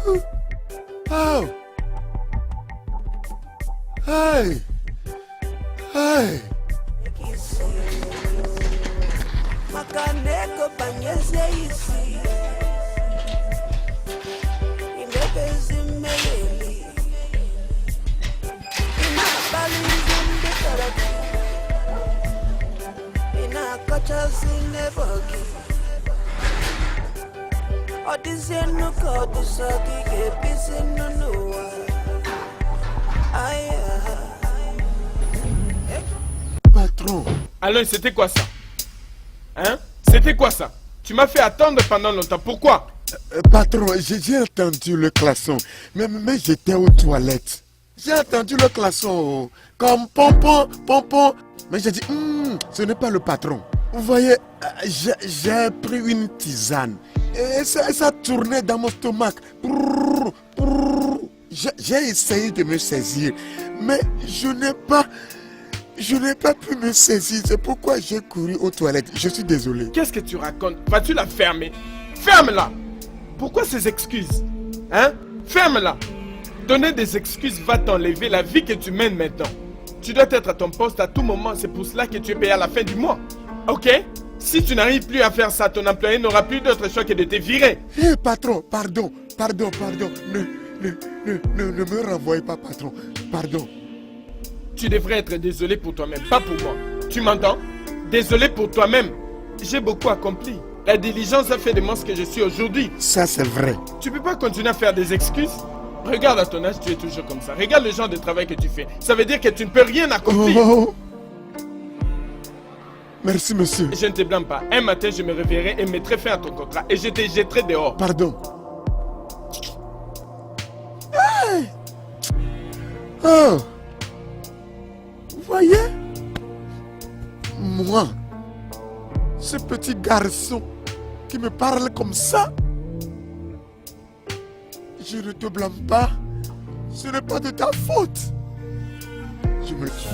Oh. Hey. Hey. Makaneko banyeze isi Indebezi meleli Inabalizi mbikaraki Inakachazi nebogi Odizenu kodisaki kepisi nunuwa Aya Patron. Alors, c'était quoi ça? Hein? C'était quoi ça? Tu m'as fait attendre pendant longtemps. Pourquoi? Patron, j'ai entendu le klaxon, mais j'étais aux toilettes. J'ai entendu le klaxon comme pompon, pompon. Mais j'ai dit, ce n'est pas le patron. Vous voyez, j'ai pris une tisane et ça tournait dans mon stomac. J'ai essayé de me saisir, mais je n'ai pas pu me saisir. C'est pourquoi j'ai couru aux toilettes. Je suis désolé. Qu'est-ce que tu racontes? Vas-tu la fermer? Ferme-la! Pourquoi ces excuses? Hein? Ferme-la! Donner des excuses va t'enlever la vie que tu mènes maintenant. Tu dois être à ton poste à tout moment. C'est pour cela que tu es payé à la fin du mois. Ok? Si tu n'arrives plus à faire ça, ton employé n'aura plus d'autre choix que de te virer. Hé, patron, pardon. Ne me renvoyez pas, patron. Pardon. Tu devrais être désolé pour toi-même, pas pour moi. Tu m'entends? Désolé pour toi-même. J'ai beaucoup accompli. La diligence a fait de moi ce que je suis aujourd'hui. Ça, c'est vrai. Tu peux pas continuer à faire des excuses? Regarde à ton âge, tu es toujours comme ça. Regarde le genre de travail que tu fais. Ça veut dire que tu ne peux rien accomplir. Oh. Merci, monsieur. Je ne te blâme pas. Un matin, je me réveillerai et mettrai fin à ton contrat. Et je te jetterai dehors. Pardon. Hey. Oh. Vous voyez? Moi, ce petit garçon qui me parle comme ça, je ne te blâme pas. Ce n'est pas de ta faute. Je me tue.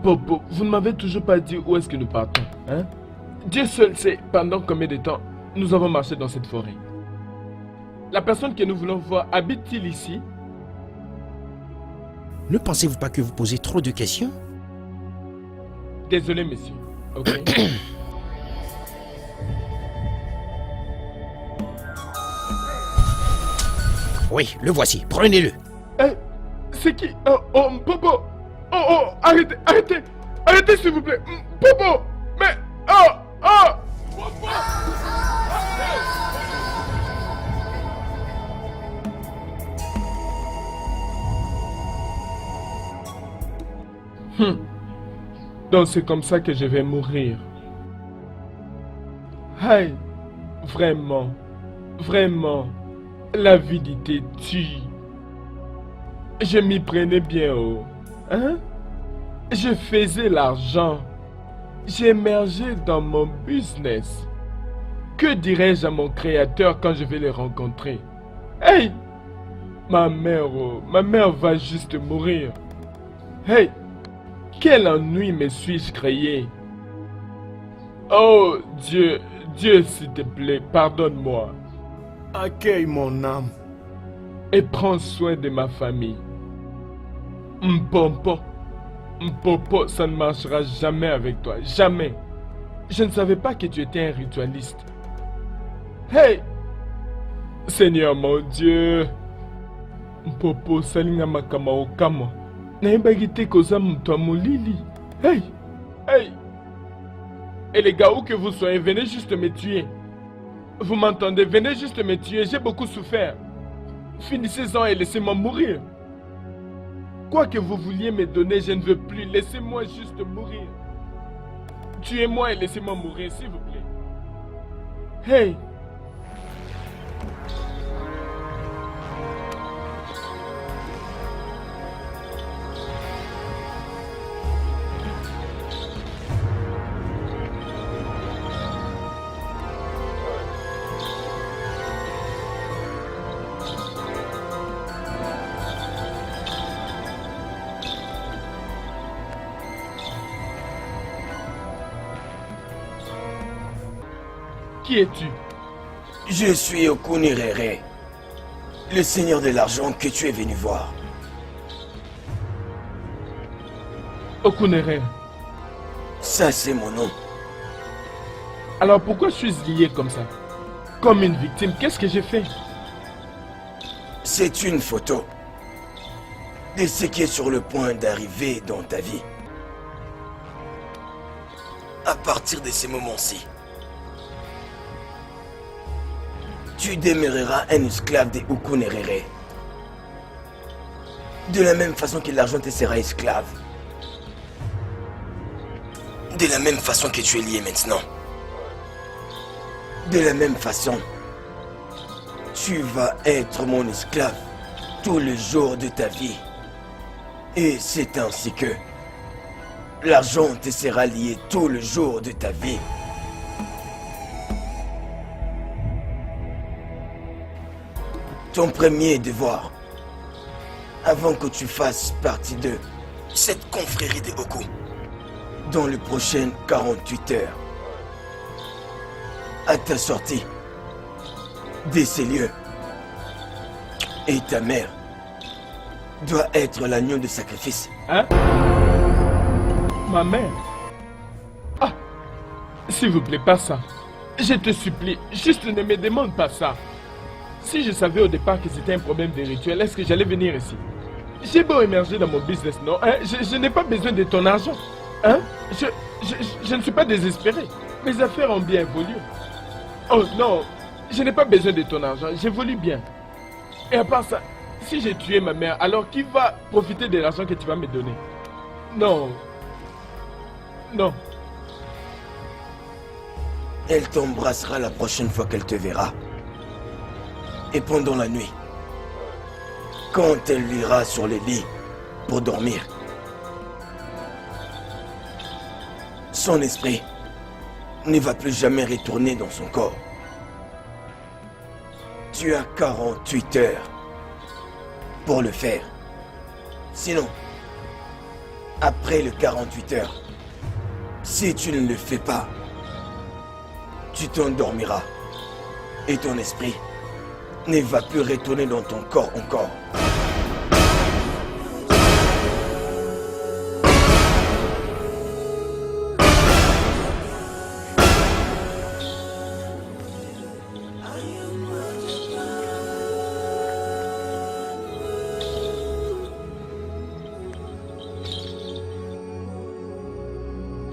Popo, vous ne m'avez toujours pas dit où est-ce que nous partons, hein? Dieu seul sait pendant combien de temps nous avons marché dans cette forêt. La personne que nous voulons voir habite-t-il ici? Ne pensez-vous pas que vous posez trop de questions? Désolé, monsieur. Ok. Oui, le voici. Prenez-le. Eh, c'est qui? Oh, Popo! Oh, arrêtez, arrêtez! Arrêtez, s'il vous plaît! Popo! Mais, Popo! Donc c'est comme ça que je vais mourir. Hey, vraiment, l'avidité tue. Je m'y prenais bien haut, hein? Je faisais l'argent. J'émergeais dans mon business. Que dirais-je à mon créateur quand je vais le rencontrer? Hey! Ma mère va juste mourir. Hey! Quel ennui me suis-je créé? Oh Dieu, s'il te plaît, pardonne-moi. Accueille mon âme. Et prends soin de ma famille. Mpompo, ça ne marchera jamais avec toi, jamais. Je ne savais pas que tu étais un ritualiste. Hey! Seigneur mon Dieu. Mpopo, salinga makama okama. Naïbagite koza mto molili. Hey! Et les gars, où que vous soyez, venez juste me tuer. Vous m'entendez? Venez juste me tuer, j'ai beaucoup souffert. Finissez-en et laissez-moi mourir. Quoi que vous vouliez me donner, je ne veux plus. Laissez-moi juste mourir. Tuez-moi et laissez-moi mourir, s'il vous plaît. Hey! Qui es-tu? Je suis Okunerere, le seigneur de l'argent que tu es venu voir. Okunere. Ça, c'est mon nom. Alors pourquoi suis-je lié comme ça? Comme une victime, qu'est-ce que j'ai fait? C'est une photo de ce qui est sur le point d'arriver dans ta vie. À partir de ces moments-ci, tu demeureras un esclave de Okunerere. De la même façon que l'argent te sera esclave. De la même façon que tu es lié maintenant. De la même façon, tu vas être mon esclave tous les jours de ta vie. Et c'est ainsi que l'argent te sera lié tous les jours de ta vie. Ton premier devoir, avant que tu fasses partie de cette confrérie de Oku, dans les prochaines 48 heures, à ta sortie de ces lieux, et ta mère doit être l'agneau de sacrifice. Hein? Ma mère? Ah! S'il vous plaît, pas ça. Je te supplie, juste ne me demande pas ça. Si je savais au départ que c'était un problème de rituel, est-ce que j'allais venir ici? J'ai beau émerger dans mon business, non? Hein? Je n'ai pas besoin de ton argent. Hein? Je ne suis pas désespéré. Mes affaires ont bien évolué. Oh non, je n'ai pas besoin de ton argent, j'évolue bien. Et à part ça, si j'ai tué ma mère, alors qui va profiter de l'argent que tu vas me donner? Non. Non. Elle t'embrassera la prochaine fois qu'elle te verra. Et pendant la nuit, quand elle ira sur le lit pour dormir, son esprit ne va plus jamais retourner dans son corps. Tu as 48 heures pour le faire. Sinon, après les 48 heures, si tu ne le fais pas, tu t'endormiras et ton esprit ne va plus retourner dans ton corps encore.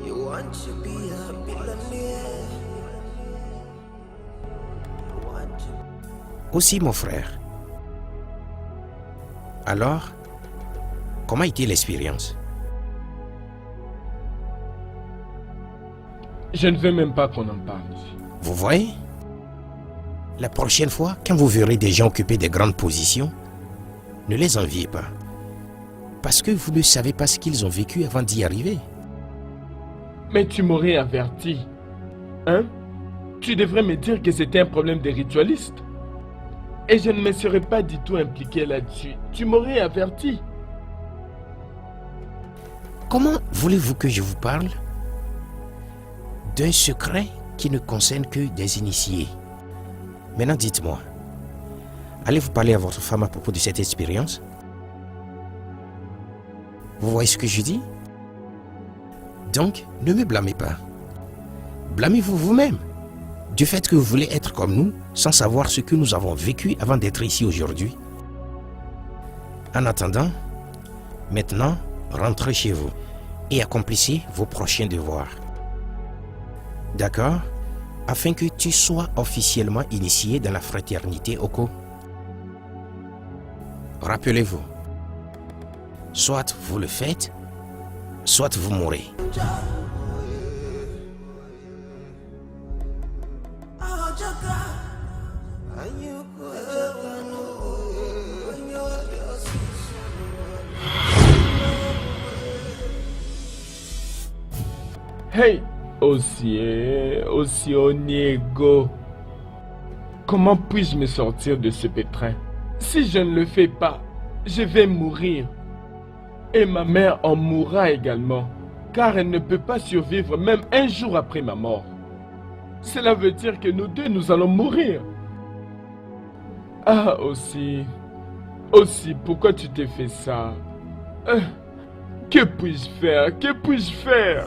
You want to be a billionaire. You want to... Aussi, mon frère. Alors, comment a été l'expérience? Je ne veux même pas qu'on en parle ici. Vous voyez? La prochaine fois, quand vous verrez des gens occuper de grandes positions, ne les enviez pas. Parce que vous ne savez pas ce qu'ils ont vécu avant d'y arriver. Mais tu m'aurais averti. Hein? Tu devrais me dire que c'était un problème des ritualistes. Et je ne me serais pas du tout impliqué là-dessus. Tu m'aurais averti. Comment voulez-vous que je vous parle d'un secret qui ne concerne que des initiés? Maintenant, dites-moi, allez-vous parler à votre femme à propos de cette expérience? Vous voyez ce que je dis? Donc, ne me blâmez pas. Blâmez-vous vous-même du fait que vous voulez être comme nous sans savoir ce que nous avons vécu avant d'être ici aujourd'hui. En attendant, maintenant, rentrez chez vous et accomplissez vos prochains devoirs. D'accord? Afin que tu sois officiellement initié dans la fraternité Oko. Rappelez-vous, soit vous le faites, soit vous mourrez. Hey, Oniego. Comment puis-je me sortir de ce pétrin? Si je ne le fais pas, je vais mourir. Et ma mère en mourra également, car elle ne peut pas survivre même un jour après ma mort. Cela veut dire que nous deux, nous allons mourir. Ah, aussi, pourquoi tu t'es fait ça? Que puis-je faire? Que puis-je faire?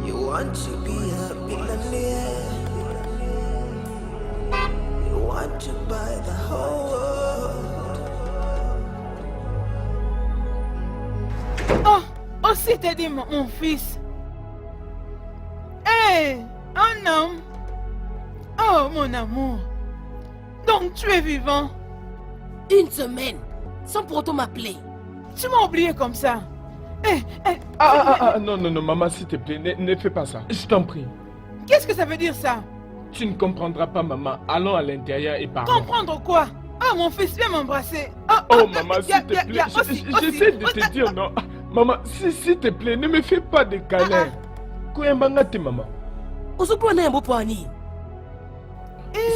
You want to be a billionaire. You want to buy the whole world. Oh, aussi t'as dit mon fils. Hé, un homme. Oh, mon amour. Donc tu es vivant. Une semaine, sans pour autant m'appeler. Tu m'as oublié comme ça. Non, maman, s'il te plaît, ne fais pas ça. Je t'en prie. Qu'est-ce que ça veut dire ça? Tu ne comprendras pas, maman. Allons à l'intérieur et parlons. Comprendre quoi? Oh, mon fils, viens m'embrasser. Oh, maman, s'il te plaît. J'essaie de te dire non. Maman, s'il te plaît, ne me fais pas de câlins. Koyambangate, maman.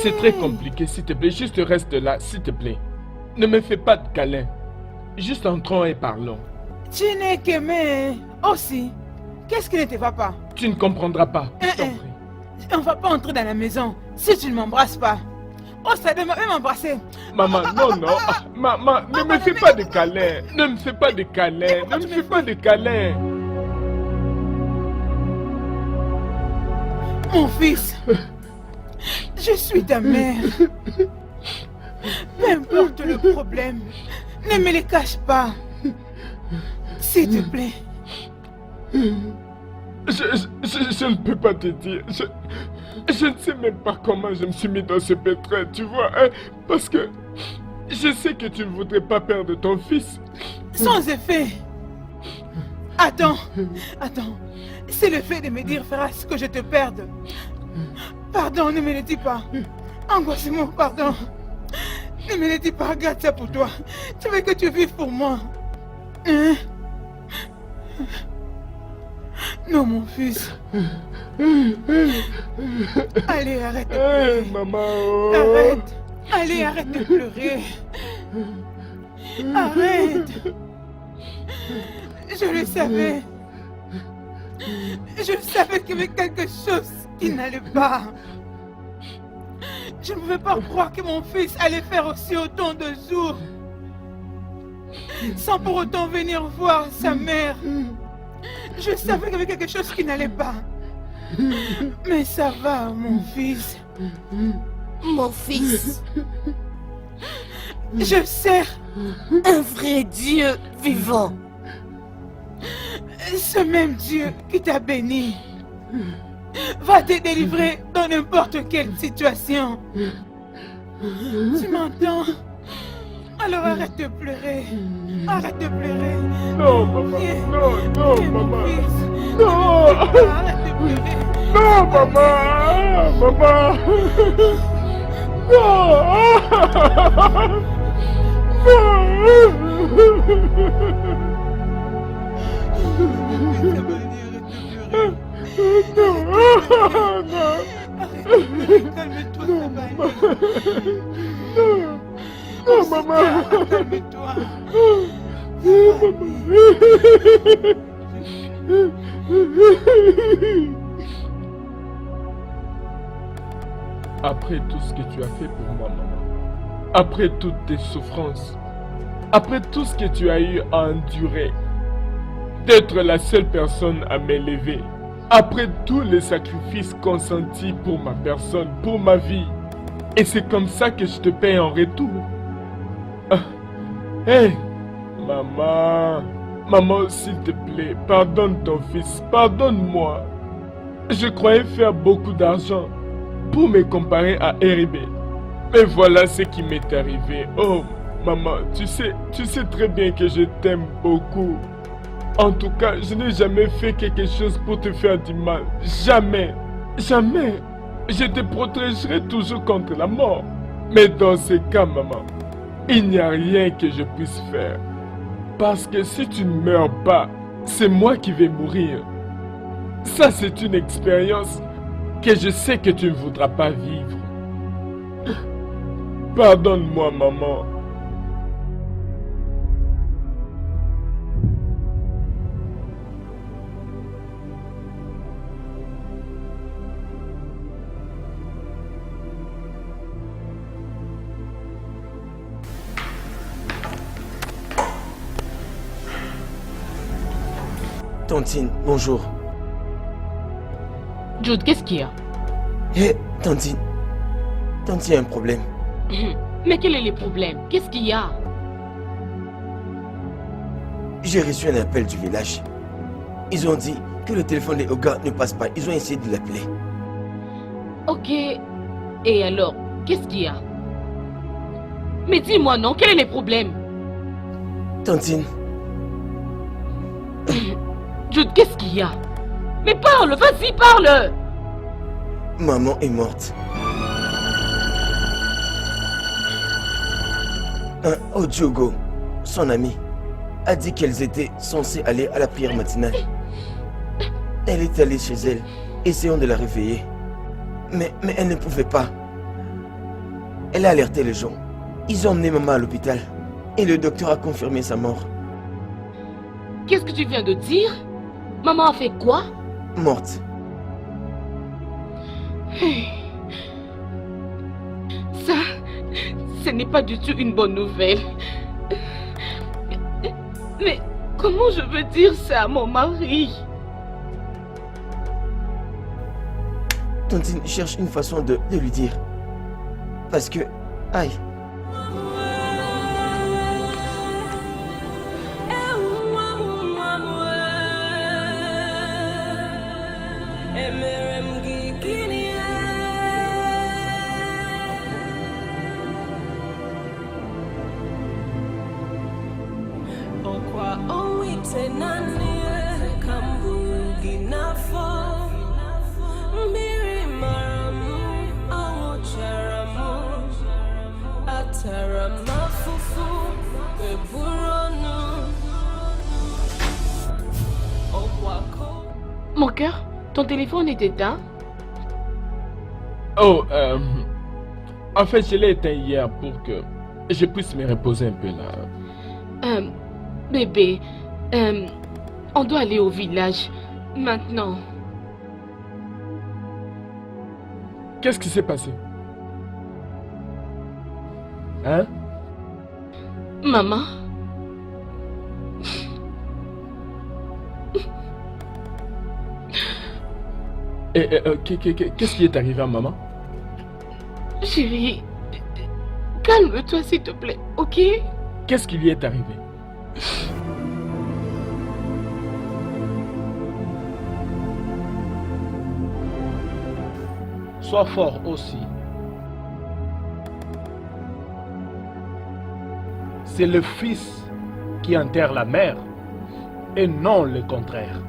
C'est très compliqué, s'il te plaît. Juste reste là, s'il te plaît. Ne me fais pas de câlins. Juste entrons et parlons. Tu n'es qu'aimé aussi. Qu'est-ce qui ne te va pas? Tu ne comprendras pas. Je t'en prie. On va pas entrer dans la maison si tu ne m'embrasses pas. Oh, ça demande même m'embrasser. Maman, non. Maman, ne me fais pas de câlins. Ne me fais pas de câlins. Ne me fais pas de câlins. Mon fils, je suis ta mère. Peu importe le problème, ne me le cache pas. S'il te plaît. Je ne peux pas te dire. Je ne sais même pas comment je me suis mis dans ce pétrin, tu vois, hein, parce que je sais que tu ne voudrais pas perdre ton fils. Sans effet. Attends. C'est le fait de me dire, Ferras, que je te perde. Pardon, ne me le dis pas. Angoisse-moi, pardon. Ne me le dis pas, regarde ça pour toi. Tu veux que tu vives pour moi. Hein? Non, mon fils. Allez, arrête de pleurer. Maman. Arrête. Allez, arrête de pleurer. Arrête. Je le savais. Je savais qu'il y avait quelque chose qui n'allait pas. Je ne pouvais pas croire que mon fils allait faire aussi autant de jours sans pour autant venir voir sa mère. Je savais qu'il y avait quelque chose qui n'allait pas. Mais ça va, mon fils. Mon fils. Je sers Un vrai Dieu vivant. ce même Dieu qui t'a béni. Va te délivrer dans n'importe quelle situation. Tu m'entends? Alors arrête de pleurer. Arrête de pleurer. Non, maman. Viens. Non, Viens, mon maman. fils. Non. Arrête de pleurer. Non, maman. Maman. Non. Calme-toi, ça va aller. Non, maman. Calme-toi. Après tout ce que tu as fait pour moi, maman, après toutes tes souffrances, après tout ce que tu as eu à endurer, d'être la seule personne à m'élever, après tous les sacrifices consentis pour ma personne, pour ma vie, et c'est comme ça que je te paye en retour. Hé, maman, s'il te plaît, pardonne ton fils, pardonne-moi. Je croyais faire beaucoup d'argent pour me comparer à RB. Mais voilà ce qui m'est arrivé. Oh, maman, tu sais très bien que je t'aime beaucoup. En tout cas, je n'ai jamais fait quelque chose pour te faire du mal. Jamais. Jamais. Je te protégerai toujours contre la mort. Mais dans ce cas, maman, il n'y a rien que je puisse faire. Parce que si tu ne meurs pas, c'est moi qui vais mourir. Ça, c'est une expérience que je sais que tu ne voudras pas vivre. Pardonne-moi, maman. Tantine, bonjour. Jude, qu'est-ce qu'il y a? Hé, Tantine. Tantine, il y a un problème. Mais quel est le problème? Qu'est-ce qu'il y a? J'ai reçu un appel du village. Ils ont dit que le téléphone des Oga ne passe pas. Ils ont essayé de l'appeler. Ok. Et alors, qu'est-ce qu'il y a? Mais dis-moi non, quel est le problème? Tantine, Jude, qu'est-ce qu'il y a? Mais parle, vas-y, parle! maman est morte. Un Ojogo, son ami, a dit qu'elles étaient censées aller à la prière matinale. Elle est allée chez elle, essayant de la réveiller. Mais elle ne pouvait pas. Elle a alerté les gens. Ils ont emmené maman à l'hôpital. Et le docteur a confirmé sa mort. Qu'est-ce que tu viens de dire? Maman a fait quoi? Morte. Ça, ce n'est pas du tout une bonne nouvelle. Mais comment je veux dire ça à mon mari? Tantine cherche une façon de lui dire. Parce que... Aïe. Mon cœur, ton téléphone est éteint? Oh, en fait, je l'ai éteint hier pour que je puisse me reposer un peu là. Bébé, on doit aller au village maintenant. Qu'est-ce qui s'est passé? Hein? Maman? Qu'est-ce qui est arrivé à maman? Chérie, calme-toi s'il te plaît, ok? Qu'est-ce qui lui est arrivé? Sois fort aussi. C'est le fils qui enterre la mère et non le contraire.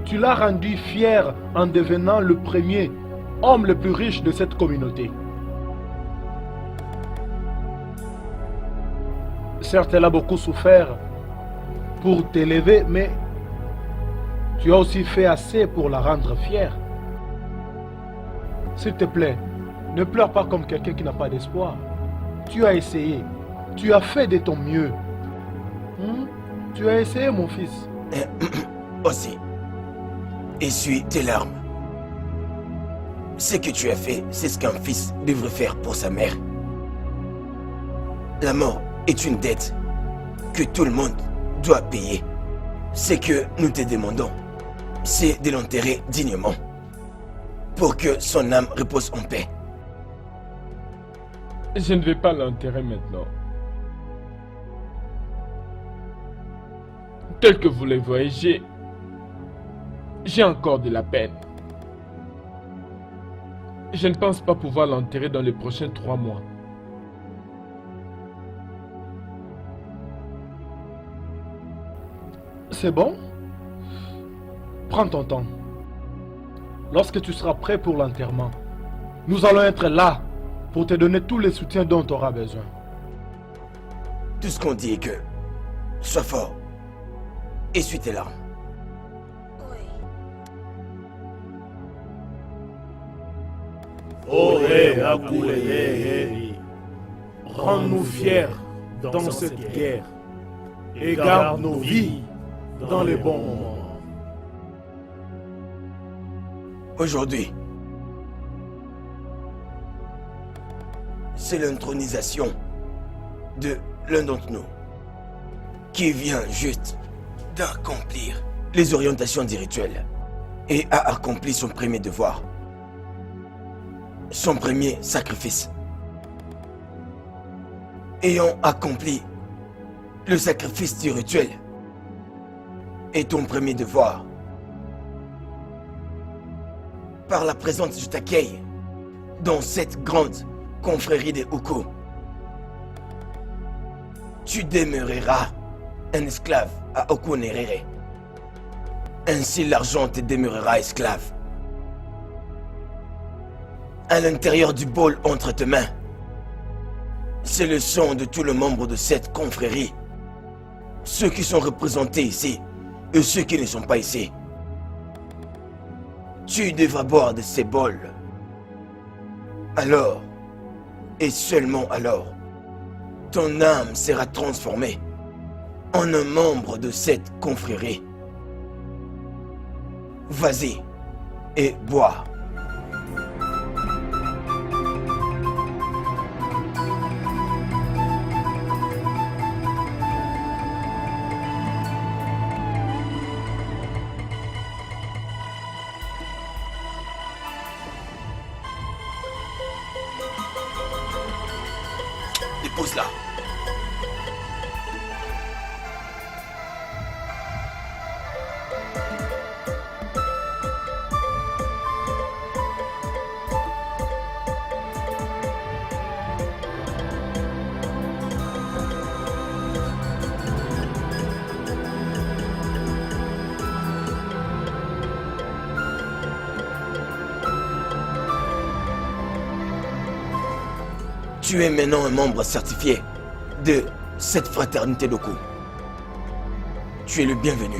Tu l'as rendu fier en devenant le premier homme le plus riche de cette communauté. Certes, elle a beaucoup souffert pour t'élever, mais tu as aussi fait assez pour la rendre fière. S'il te plaît, ne pleure pas comme quelqu'un qui n'a pas d'espoir. Tu as essayé. Tu as fait de ton mieux. Tu as essayé, mon fils. Aussi, essuie tes larmes. Ce que tu as fait, c'est ce qu'un fils devrait faire pour sa mère. La mort est une dette que tout le monde doit payer. Ce que nous te demandons, c'est de l'enterrer dignement pour que son âme repose en paix. Je ne vais pas l'enterrer maintenant. Tel que vous le voyez, j'ai encore de la peine. Je ne pense pas pouvoir l'enterrer dans les prochains 3 mois. C'est bon? Prends ton temps. Lorsque tu seras prêt pour l'enterrement, nous allons être là pour te donner tous les soutiens dont tu auras besoin. Tout ce qu'on dit est que... Sois fort. Essuie tes larmes. Ohé, Akoulé, rends-nous fiers dans cette guerre et garde nos vies dans les bons moments. Aujourd'hui, c'est l'intronisation de l'un d'entre nous qui vient juste d'accomplir les orientations du rituel et a accompli son premier devoir, son premier sacrifice. Ayant accompli le sacrifice du rituel et ton premier devoir, par la présence, je t'accueille dans cette grande confrérie des Uku. Tu demeureras un esclave à Okunerere. Ainsi l'argent te demeurera esclave. À l'intérieur du bol entre tes mains, c'est le sang de tous les membres de cette confrérie. Ceux qui sont représentés ici et ceux qui ne sont pas ici. Tu devras boire de ces bols. Alors, et seulement alors, ton âme sera transformée en un membre de cette confrérie. Vas-y et bois. Dépose-la. Tu es maintenant un membre certifié de cette fraternité d'Oku. Tu es le bienvenu.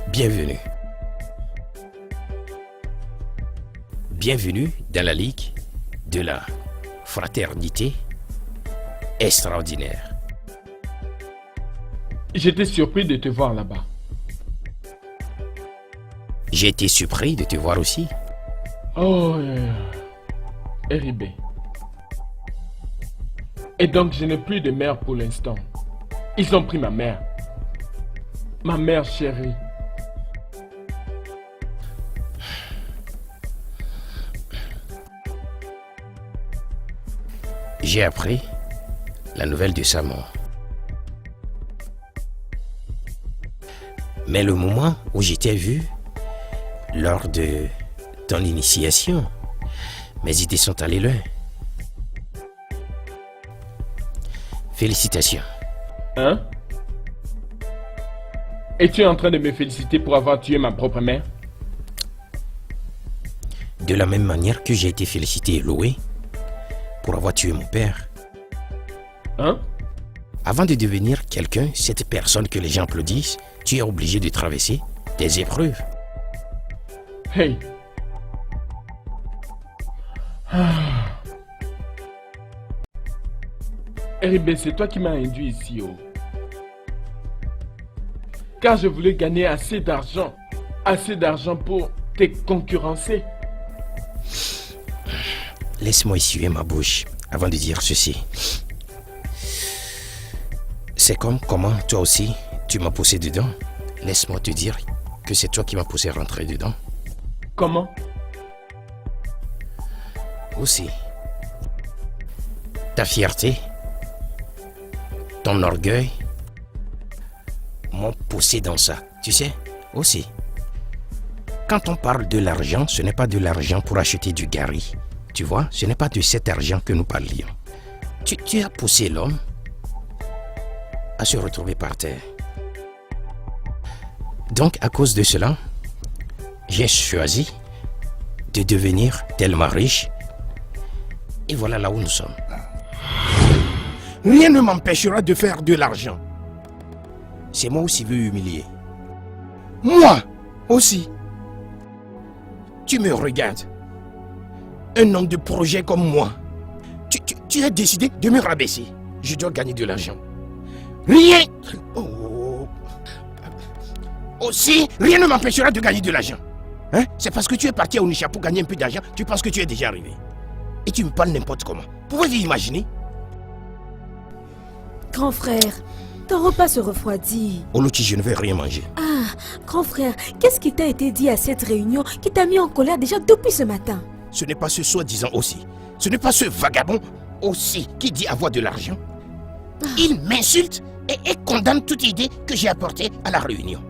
Bienvenue. Bienvenue dans la Ligue de la Fraternité Extraordinaire. J'étais surpris de te voir là-bas. J'ai été surpris de te voir aussi. Oh, Eribe. Et donc je n'ai plus de mère pour l'instant. Ils ont pris ma mère. Ma mère chérie. J'ai appris la nouvelle de sa mort. Mais le moment où je t'ai vu, lors de ton initiation, mes idées sont allées loin. Félicitations. Hein? Es-tu en train de me féliciter pour avoir tué ma propre mère? De la même manière que j'ai été félicité et loué pour avoir tué mon père. Hein? Avant de devenir quelqu'un, cette personne que les gens applaudissent, tu es obligé de traverser des épreuves. Hey. Eribe, c'est toi qui m'as induit ici, oh. Car je voulais gagner assez d'argent pour te concurrencer. Laisse-moi essuyer ma bouche avant de dire ceci. C'est comme comment toi aussi tu m'as poussé dedans. Laisse-moi te dire que c'est toi qui m'as poussé à rentrer dedans. Comment? Aussi. Ta fierté, ton orgueil m'ont poussé dans ça. Tu sais, aussi. Quand on parle de l'argent, ce n'est pas de l'argent pour acheter du gari. Tu vois, ce n'est pas de cet argent que nous parlions. Tu as poussé l'homme à se retrouver par terre. Donc, à cause de cela, j'ai choisi de devenir tellement riche. Et voilà là où nous sommes. Rien ne m'empêchera de faire de l'argent. C'est moi aussi veux humilier. Moi aussi. Tu me regardes. Un homme de projet comme moi. Tu as décidé de me rabaisser. Je dois gagner de l'argent. Rien. Aussi, rien ne m'empêchera de gagner de l'argent. Hein? C'est parce que tu es parti à Onitsha pour gagner un peu d'argent, tu penses que tu es déjà arrivé. Et tu me parles n'importe comment. Pouvez-vous imaginer? Grand frère, ton repas se refroidit. Oluchi, je ne vais rien manger. Ah, grand frère, qu'est-ce qui t'a été dit à cette réunion qui t'a mis en colère déjà depuis ce matin? Ce n'est pas ce soi-disant aussi. Ce n'est pas ce vagabond aussi qui dit avoir de l'argent. Il m'insulte et condamne toute idée que j'ai apportée à la réunion.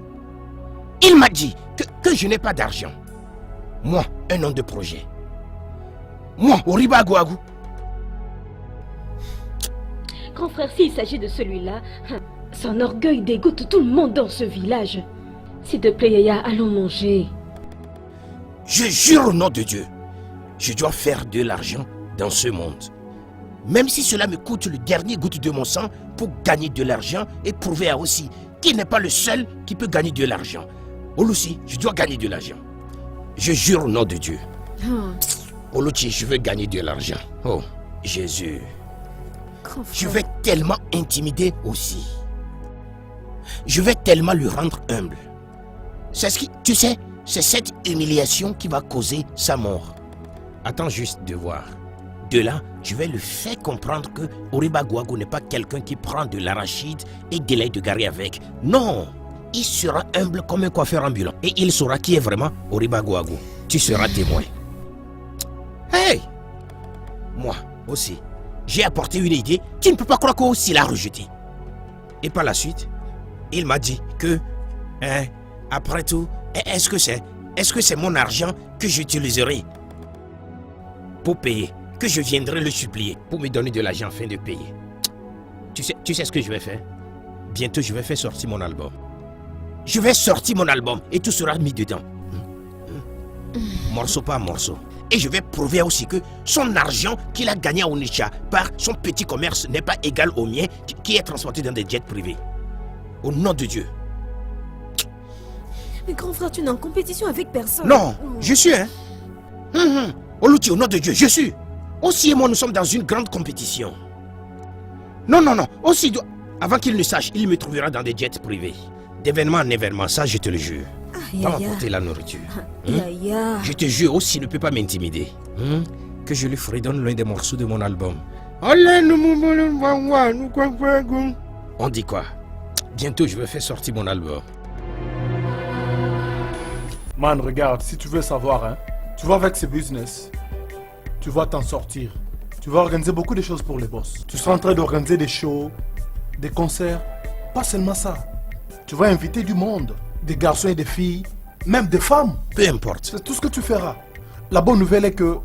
Il m'a dit que je n'ai pas d'argent. Moi, un homme de projet. Moi, Oriba Gouagou. Grand frère, s'il s'agit de celui-là, son orgueil dégoûte tout le monde dans ce village. S'il te plaît, Yaya, allons manger. Je jure au nom de Dieu, je dois faire de l'argent dans ce monde. Même si cela me coûte le dernier goutte de mon sang pour gagner de l'argent et prouver à aussi qu'il n'est pas le seul qui peut gagner de l'argent. Oluchi, je dois gagner de l'argent. Je jure au nom de Dieu. Oluchi, je veux gagner de l'argent. Oh, Jésus. Je vais tellement intimider aussi. Je vais tellement lui rendre humble. C'est ce qui, tu sais, c'est cette humiliation qui va causer sa mort. Attends juste de voir. De là, je vais lui faire comprendre que Oriba Gouagou n'est pas quelqu'un qui prend de l'arachide et de lait de gari avec. Non, il sera humble comme un coiffeur ambulant. Et il saura qui est vraiment Oriba Gouagou. Tu seras témoin. Hey! Moi aussi, j'ai apporté une idée. Tu ne peux pas croire qu'aussi l'a rejetée. Et par la suite, il m'a dit que, après tout, est-ce que c'est mon argent que j'utiliserai pour payer? Que je viendrai le supplier pour me donner de l'argent afin de payer. Tu sais ce que je vais faire? Bientôt, je vais faire sortir mon album. Je vais sortir mon album et tout sera mis dedans. Morceau par morceau. Et je vais prouver aussi que son argent qu'il a gagné à Onitsha par son petit commerce n'est pas égal au mien qui est transporté dans des jets privés. Au nom de Dieu. Mais grand frère, tu n'es en compétition avec personne. Non, je suis, hein. Oluchi, au nom de Dieu, je suis. Aussi et moi, nous sommes dans une grande compétition. Non. Aussi, avant qu'il ne sache, il me trouvera dans des jets privés. D'événement en événement, ça, je te le jure. Va m'apporter la nourriture. Je te jure, aussi ne peut pas m'intimider. Que je lui fredonne l'un des morceaux de mon album. On dit quoi? Bientôt, je vais faire sortir mon album. Man, regarde, si tu veux savoir, hein, tu vois avec ce business, tu vas t'en sortir. Tu vas organiser beaucoup de choses pour les boss. Tu seras en train d'organiser des shows, des concerts. Pas seulement ça. Tu vas inviter du monde. Des garçons et des filles. Même des femmes. Peu importe. C'est tout ce que tu feras. La bonne nouvelle est que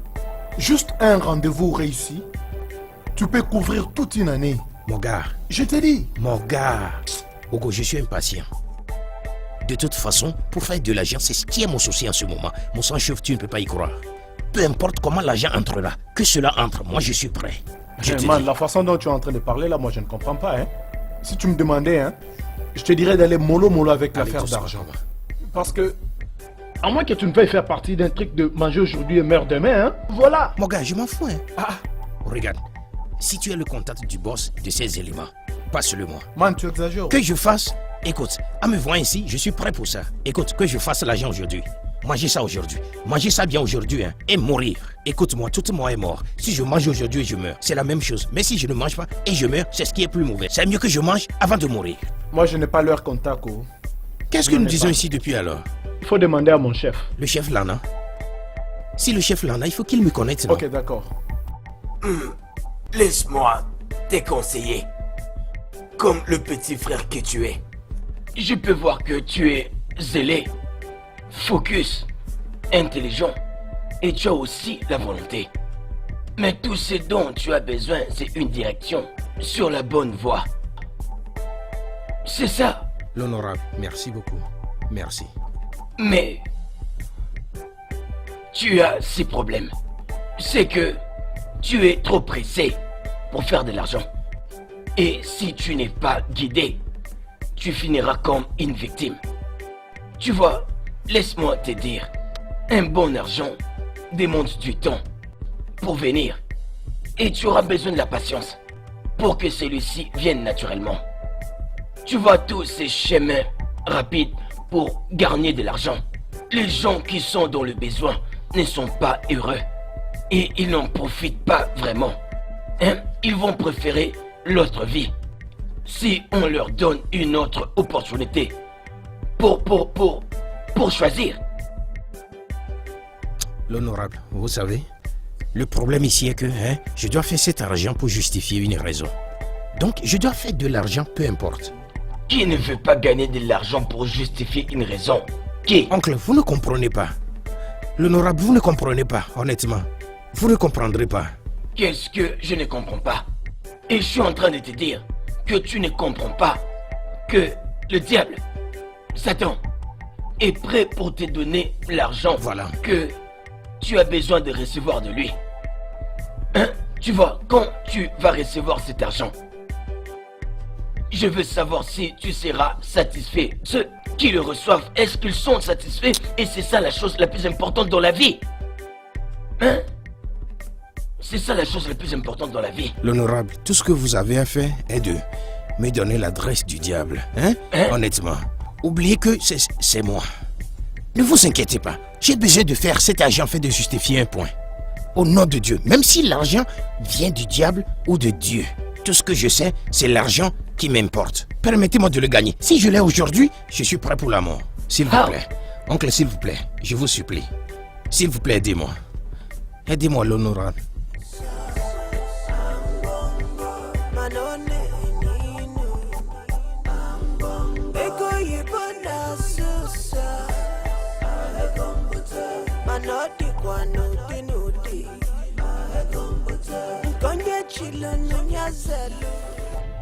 juste un rendez-vous réussi, tu peux couvrir toute une année. Mon gars. Je te dis. Mon gars. Ogo, je suis impatient. De toute façon, pour faire de l'argent, c'est ce qui est mon souci en ce moment. Mon sang chauffe, tu ne peux pas y croire. Peu importe comment l'argent entrera, que cela entre, moi je suis prêt. Man, la façon dont tu es en train de parler là, moi je ne comprends pas. Hein. Si tu me demandais, hein, je te dirais d'aller mollo avec l'affaire d'argent. Parce que, à moins que tu ne veuilles faire partie d'un truc de manger aujourd'hui et meurtre demain, hein. Voilà. Mon gars, je m'en fous. Hein. Regarde, si tu es le contact du boss de ces éléments, passe-le-moi. Man, tu exagères. Que je fasse, écoute, en me voyant ici, je suis prêt pour ça. Écoute, que je fasse l'argent aujourd'hui. Manger ça aujourd'hui. Manger ça bien aujourd'hui, hein. Et mourir. Écoute-moi, tout moi est mort. Si je mange aujourd'hui et je meurs, c'est la même chose. Mais si je ne mange pas et je meurs, c'est ce qui est plus mauvais. C'est mieux que je mange avant de mourir. Moi, je n'ai pas leur contact. Qu'est-ce que nous disons ici depuis alors? Il faut demander à mon chef. Le chef Lana? Si le chef Lana, il faut qu'il me connaisse. Non? Ok, d'accord. Laisse-moi te conseiller. Comme le petit frère que tu es. Je peux voir que tu es zélé, focus, intelligent et tu as aussi la volonté. Mais tout ce dont tu as besoin, c'est une direction sur la bonne voie. C'est ça. L'honorable, merci beaucoup. Merci. Mais tu as ces problèmes. C'est que tu es trop pressé pour faire de l'argent. Et si tu n'es pas guidé, tu finiras comme une victime. Tu vois, laisse-moi te dire, un bon argent demande du temps pour venir. Et tu auras besoin de la patience pour que celui-ci vienne naturellement. Tu vois tous ces chemins rapides pour gagner de l'argent. Les gens qui sont dans le besoin ne sont pas heureux. Et ils n'en profitent pas vraiment. Hein? Ils vont préférer l'autre vie. Si on leur donne une autre opportunité pour choisir. L'honorable, vous savez, le problème ici est que je dois faire cet argent pour justifier une raison. Donc, je dois faire de l'argent, peu importe. Qui ne veut pas gagner de l'argent pour justifier une raison? Qui? Oncle, vous ne comprenez pas. L'honorable, vous ne comprenez pas, honnêtement. Vous ne comprendrez pas. Qu'est-ce que je ne comprends pas? Et je suis en train de te dire que tu ne comprends pas que le diable, Satan, est prêt pour te donner l'argent que tu as besoin de recevoir de lui. Hein? Tu vois, quand tu vas recevoir cet argent, je veux savoir si tu seras satisfait. Ceux qui le reçoivent, est-ce qu'ils sont satisfaits? Et c'est ça la chose la plus importante dans la vie. Hein? C'est ça la chose la plus importante dans la vie. L'honorable, tout ce que vous avez à faire est de me donner l'adresse du diable. Honnêtement, oubliez que c'est moi. Ne vous inquiétez pas. J'ai besoin de faire cet argent fait de justifier un point. Au nom de Dieu, même si l'argent vient du diable ou de Dieu, tout ce que je sais, c'est l'argent qui m'importe. Permettez-moi de le gagner. Si je l'ai aujourd'hui, je suis prêt pour la mort. S'il vous plaît. Oncle, s'il vous plaît, je vous supplie. S'il vous plaît, aidez-moi. Aidez-moi, l'honorable.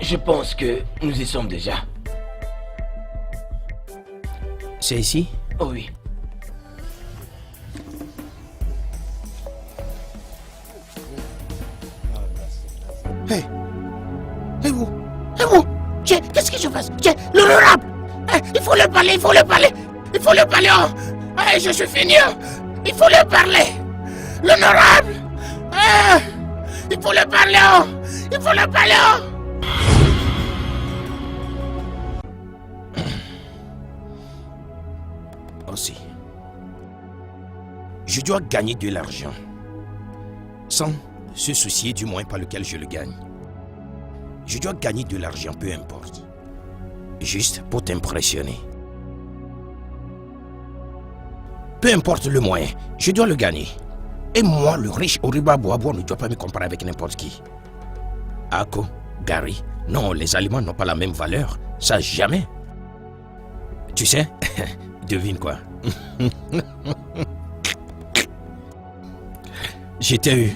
Je pense que nous y sommes déjà. C'est ici? Oh oui. Hey vous! Hey vous! Qu'est-ce que je fasse? L'honorable! Il faut le parler, il faut le parler! Il faut le parler! Je suis fini! Il faut le parler! L'honorable! Il faut le parler! Il faut le parler! Aussi, je dois gagner de l'argent, sans se soucier du moyen par lequel je le gagne. Je dois gagner de l'argent, peu importe, juste pour t'impressionner. Peu importe le moyen, je dois le gagner. Et moi, le riche Oriba Boabo, ne doit pas me comparer avec n'importe qui. Ako, Gary, non, les aliments n'ont pas la même valeur, ça jamais. Tu sais, devine quoi? Je t'ai eu.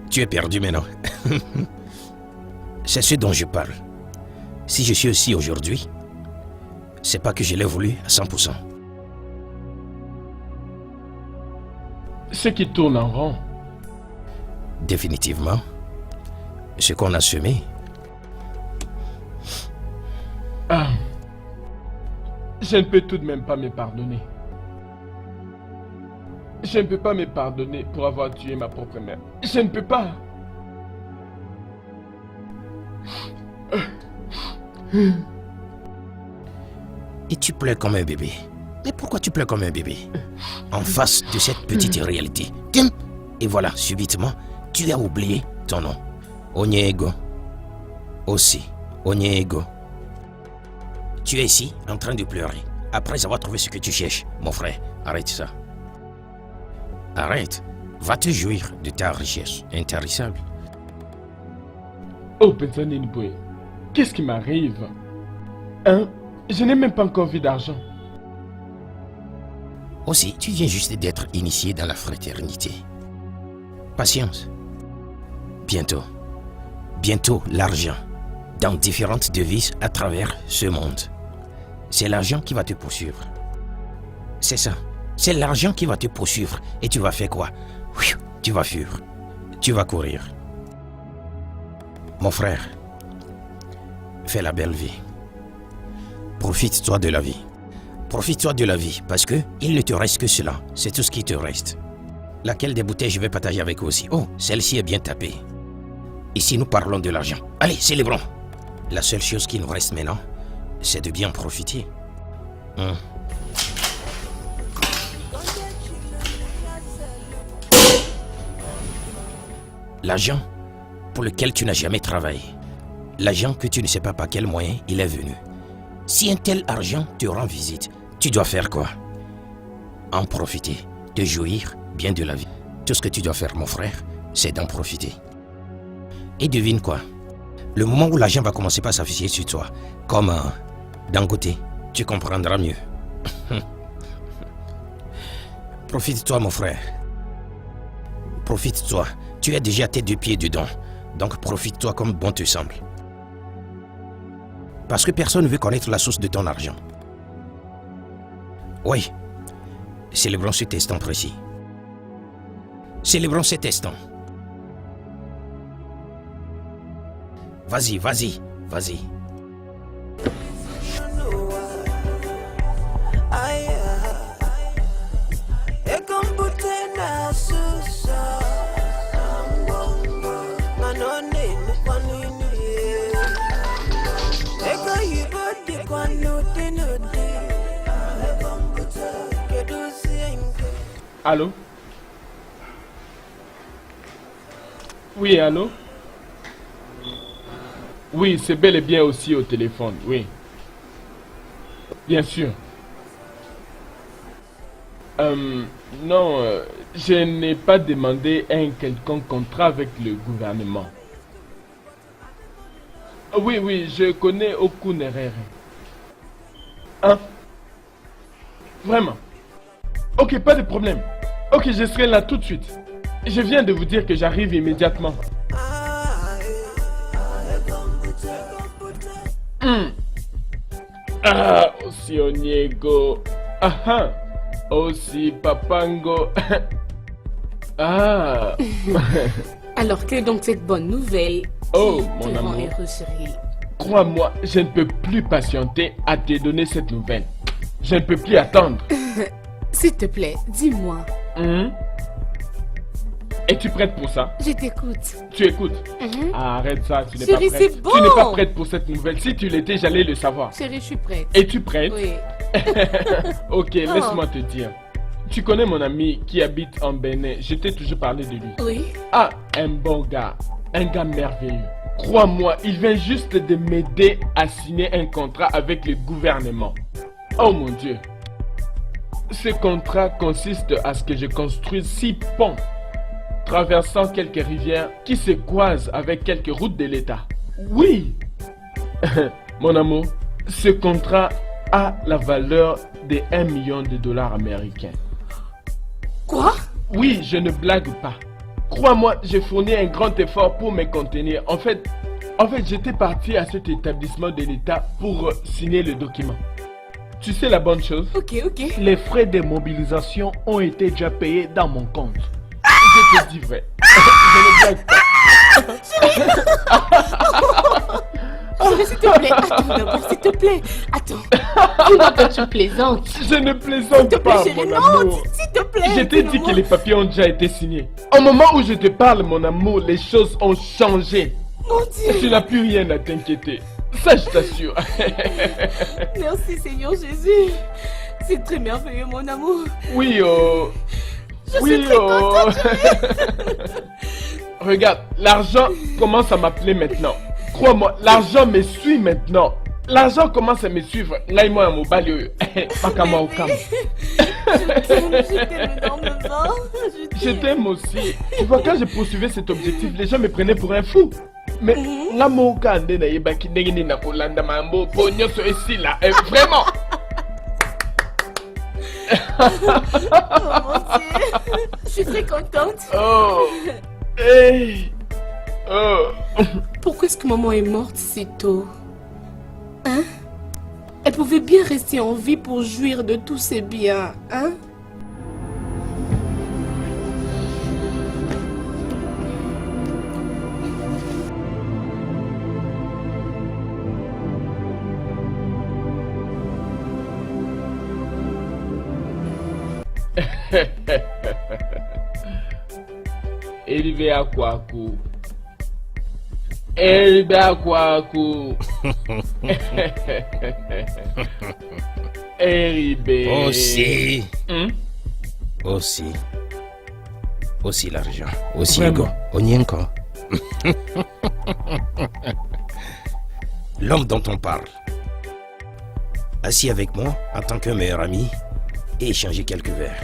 Tu es perdu maintenant. C'est ce dont je parle. Si je suis aussi aujourd'hui, c'est pas que je l'ai voulu à 100%. Ce qui tourne en rond. Définitivement. Ce qu'on a semé. Je ne peux tout de même pas me pardonner. Je ne peux pas me pardonner pour avoir tué ma propre mère. Je ne peux pas. Et tu pleures comme un bébé. Mais pourquoi tu pleures comme un bébé? En face de cette petite réalité. Tim. Et voilà, subitement, tu as oublié ton nom. Onyego. Aussi, Onyego. Tu es ici, en train de pleurer, après avoir trouvé ce que tu cherches. Mon frère, arrête ça. Arrête. Va te jouir de ta richesse intarissable. Oh, Benzani Niboué, qu'est-ce qui m'arrive? Hein? Je n'ai même pas encore vu d'argent. Aussi, tu viens juste d'être initié dans la fraternité. Patience. Bientôt. Bientôt, l'argent. Dans différentes devises à travers ce monde. C'est l'argent qui va te poursuivre. C'est ça. C'est l'argent qui va te poursuivre. Et tu vas faire quoi? Tu vas fuir. Tu vas courir. Mon frère, fais la belle vie. Profite-toi de la vie. Profite-toi de la vie parce que il ne te reste que cela. C'est tout ce qui te reste. Laquelle des bouteilles je vais partager avec vous aussi? Oh, celle-ci est bien tapée. Ici, nous parlons de l'argent. Allez, célébrons. La seule chose qui nous reste maintenant, c'est de bien profiter. L'argent pour lequel tu n'as jamais travaillé. L'argent que tu ne sais pas par quel moyen il est venu. Si un tel argent te rend visite, tu dois faire quoi? En profiter, de jouir bien de la vie. Tout ce que tu dois faire, mon frère, c'est d'en profiter. Et devine quoi? Le moment où l'argent va commencer par s'afficher sur toi, comme d'un côté, tu comprendras mieux. Profite-toi, mon frère. Profite-toi. Tu es déjà tes 2 pieds dedans. Donc profite-toi comme bon te semble. Parce que personne ne veut connaître la source de ton argent. Oui. Célébrons cet instant précis. Célébrons cet instant. Vas-y, vas-y, vas-y. Allô? Oui, allô? Oui, c'est bel et bien aussi au téléphone, oui. Bien sûr. Non, je n'ai pas demandé un quelconque contrat avec le gouvernement. Oui, oui, je connais Okun Herrera. Hein? Vraiment? Ok, pas de problème. Ok, je serai là tout de suite. Je viens de vous dire que j'arrive immédiatement. Ah, aussi Onyego. Ah, aussi Papango. Ah. Alors que donc cette bonne nouvelle Oh, qui mon te rend amour. heureux, chérie? Crois-moi, je ne peux plus patienter à te donner cette nouvelle. Je ne peux plus attendre. S'il te plaît, dis-moi. Es-tu prête pour ça? Je t'écoute. Tu écoutes? Arrête ça, tu n'es pas Chérie, prête. c'est bon. Tu n'es pas prête pour cette nouvelle. Si tu l'étais, j'allais le savoir. Chérie, je suis prête. Es-tu prête? Oui. Ok, laisse-moi te dire. Tu connais mon ami qui habite en Bénin. Je t'ai toujours parlé de lui. Oui. Ah, un bon gars. Un gars merveilleux. Crois-moi, il vient juste de m'aider à signer un contrat avec le gouvernement. Oh mon Dieu. Ce contrat consiste à ce que je construise 6 ponts traversant quelques rivières qui se croisent avec quelques routes de l'État. Oui. Mon amour, ce contrat a la valeur de 1 million de dollars américains. Quoi? Oui, je ne blague pas. Crois-moi, j'ai fourni un grand effort pour me contenir. En fait, j'étais parti à cet établissement de l'État pour signer le document. Tu sais la bonne chose? Ok. Les frais de mobilisation ont été déjà payés dans mon compte. Je te dis vrai. Je ne blague pas. Chérie, s'il te plaît. Attends d'abord, s'il te plaît. Attends. Tu vois que tu plaisantes. Je ne plaisante pas, chérie, mon non, amour. s'il te plaît. Je t'ai dit que les papiers ont déjà été signés. Au moment où je te parle, mon amour, les choses ont changé. Mon Dieu. Tu n'as plus rien à t'inquiéter. Ça, je t'assure. Merci, Seigneur Jésus. C'est très merveilleux, mon amour. Oui, oh. Je suis très contente, Regarde, l'argent commence à m'appeler maintenant. Crois-moi, l'argent me suit maintenant. L'argent commence à me suivre. Là, moi, mon balio. Pakama au cam. Je t'aime énormément. Je t'aime aussi. Tu vois, quand je poursuivais cet objectif, les gens me prenaient pour un fou. Mais là, mon cas, vraiment. Oh mon Dieu. Je suis très contente. Oh. Hey. Oh. Pourquoi est-ce que maman est morte si tôt? Hein? Elle pouvait bien rester en vie pour jouir de tous ses biens, hein? Eribe Akwaku. Eribe Akwaku. Eribe. Aussi. Aussi l'argent. Aussi Vraiment? ego. Onyenko. L'homme dont on parle. Assis avec moi en tant que meilleur ami et échanger quelques verres.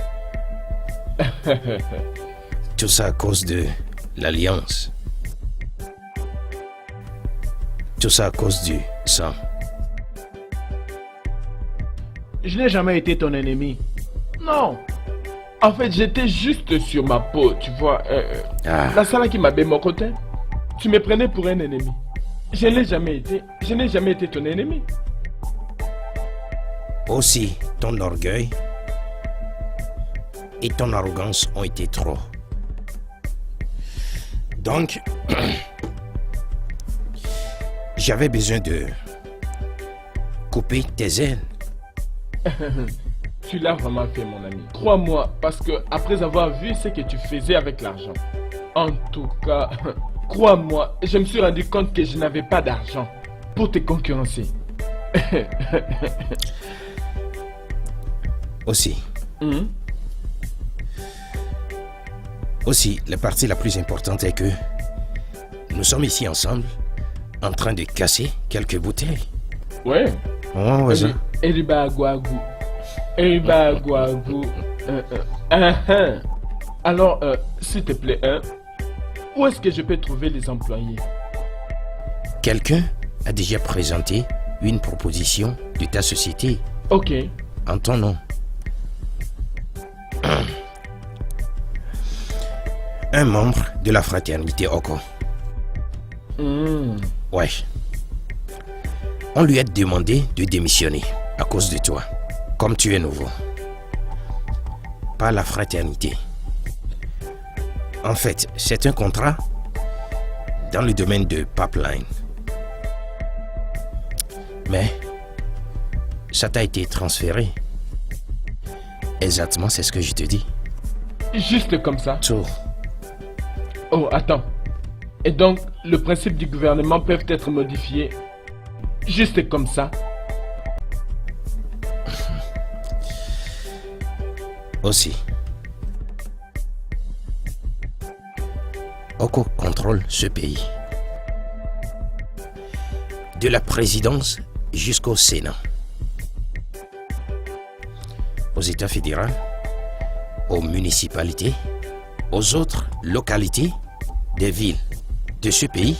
Tout ça à cause de l'alliance. Tout ça à cause du sang. Je n'ai jamais été ton ennemi. Non. En fait, j'étais juste sur ma peau, tu vois. La salle qui m'a mon côté. Tu me prenais pour un ennemi. Je n'ai jamais été. Je n'ai jamais été ton ennemi. Aussi, ton orgueil et ton arrogance ont été trop. Donc, j'avais besoin de couper tes ailes. Tu l'as vraiment fait, mon ami. Crois-moi, parce que après avoir vu ce que tu faisais avec l'argent, en tout cas, crois-moi, je me suis rendu compte que je n'avais pas d'argent pour te concurrencer. Aussi. Aussi, la partie la plus importante est que nous sommes ici ensemble, en train de casser quelques bouteilles. Ouais. Oh, ouais, ça. Eriba Guagu. Eriba Guagu. Alors, s'il te plaît, où est-ce que je peux trouver les employés? Quelqu'un a déjà présenté une proposition de ta société. Ok. En ton nom. Un membre de la fraternité Oko. Ouais. On lui a demandé de démissionner à cause de toi, comme tu es nouveau. Pas la fraternité. En fait, c'est un contrat dans le domaine de pipeline. Mais ça t'a été transféré. Exactement, c'est ce que je te dis. Juste comme ça? Tout. Oh, attends. Et donc, le principe du gouvernement peut être modifié juste comme ça? Aussi. Oko contrôle ce pays. De la présidence jusqu'au Sénat. Aux États fédéraux, aux municipalités, aux autres localités des villes de ce pays.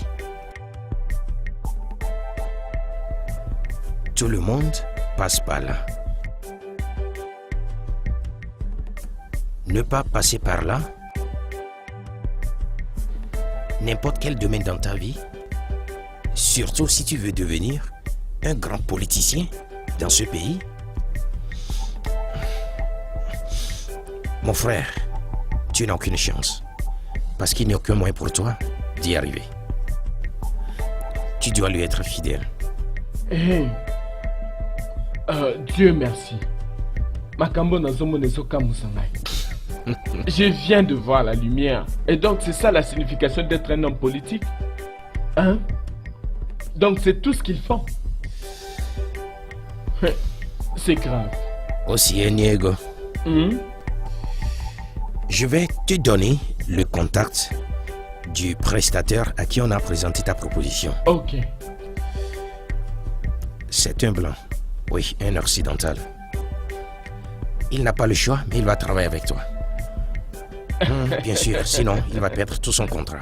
Tout le monde passe par là. Ne pas passer par là, n'importe quel domaine dans ta vie, surtout si tu veux devenir un grand politicien dans ce pays. Mon frère, tu n'as aucune chance, parce qu'il n'y a aucun moyen pour toi d'y arriver. Tu dois lui être fidèle. Hey. Dieu merci. Makambo Nazomo Nezoka Musangai. Je viens de voir la lumière. Et donc c'est ça la signification d'être un homme politique? Hein? Donc c'est tout ce qu'ils font. C'est grave. Aussi, Eniego. Je vais te donner le contact du prestataire à qui on a présenté ta proposition. Ok. C'est un blanc. Oui, un occidental. Il n'a pas le choix, mais il va travailler avec toi. Bien sûr, sinon il va perdre tout son contrat.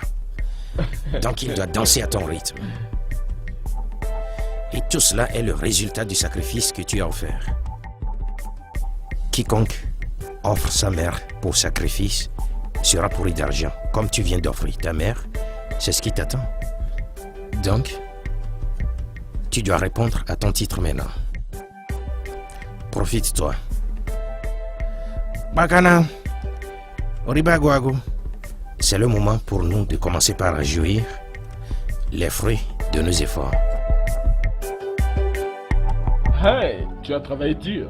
Donc il doit danser à ton rythme. Et tout cela est le résultat du sacrifice que tu as offert. Quiconque offre sa mère pour sacrifice sera pourri d'argent, comme tu viens d'offrir ta mère. C'est ce qui t'attend. Donc, tu dois répondre à ton titre maintenant. Profite-toi. Bakana, Oribagwago. C'est le moment pour nous de commencer par jouir les fruits de nos efforts. Hey, tu as travaillé dur.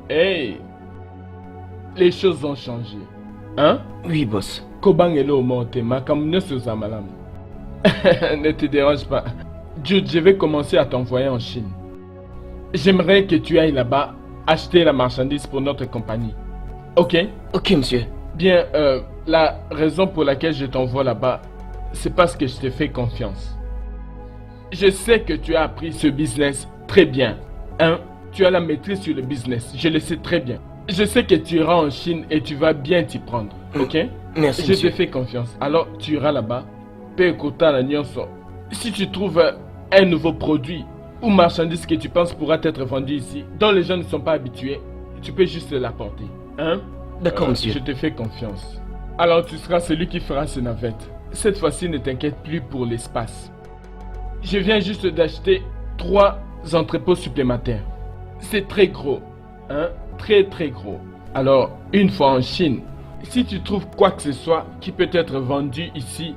Hey, les choses ont changé. Hein? Oui, boss. Kobang est là au monte, ma kamune sur Zamalam. Ne te dérange pas. Jude, je vais commencer à t'envoyer en Chine. J'aimerais que tu ailles là-bas acheter la marchandise pour notre compagnie. Ok? Ok, monsieur. Bien, la raison pour laquelle je t'envoie là-bas, c'est parce que je te fais confiance. Je sais que tu as appris ce business très bien. Hein? Tu as la maîtrise sur le business, je le sais très bien. Je sais que tu iras en Chine et tu vas bien t'y prendre, ok? Merci, je monsieur. te fais confiance. Alors, tu iras là-bas, paie Kota la Nyonso. Si tu trouves un nouveau produit ou marchandise que tu penses pourra être vendu ici, dont les gens ne sont pas habitués, tu peux juste l'apporter. Hein? D'accord, monsieur. Je te fais confiance. Alors, tu seras celui qui fera ce navette. Cette fois-ci, ne t'inquiète plus pour l'espace. Je viens juste d'acheter 3 entrepôts supplémentaires. C'est très gros, hein? Très très gros. Alors, une fois en Chine, si tu trouves quoi que ce soit qui peut être vendu ici,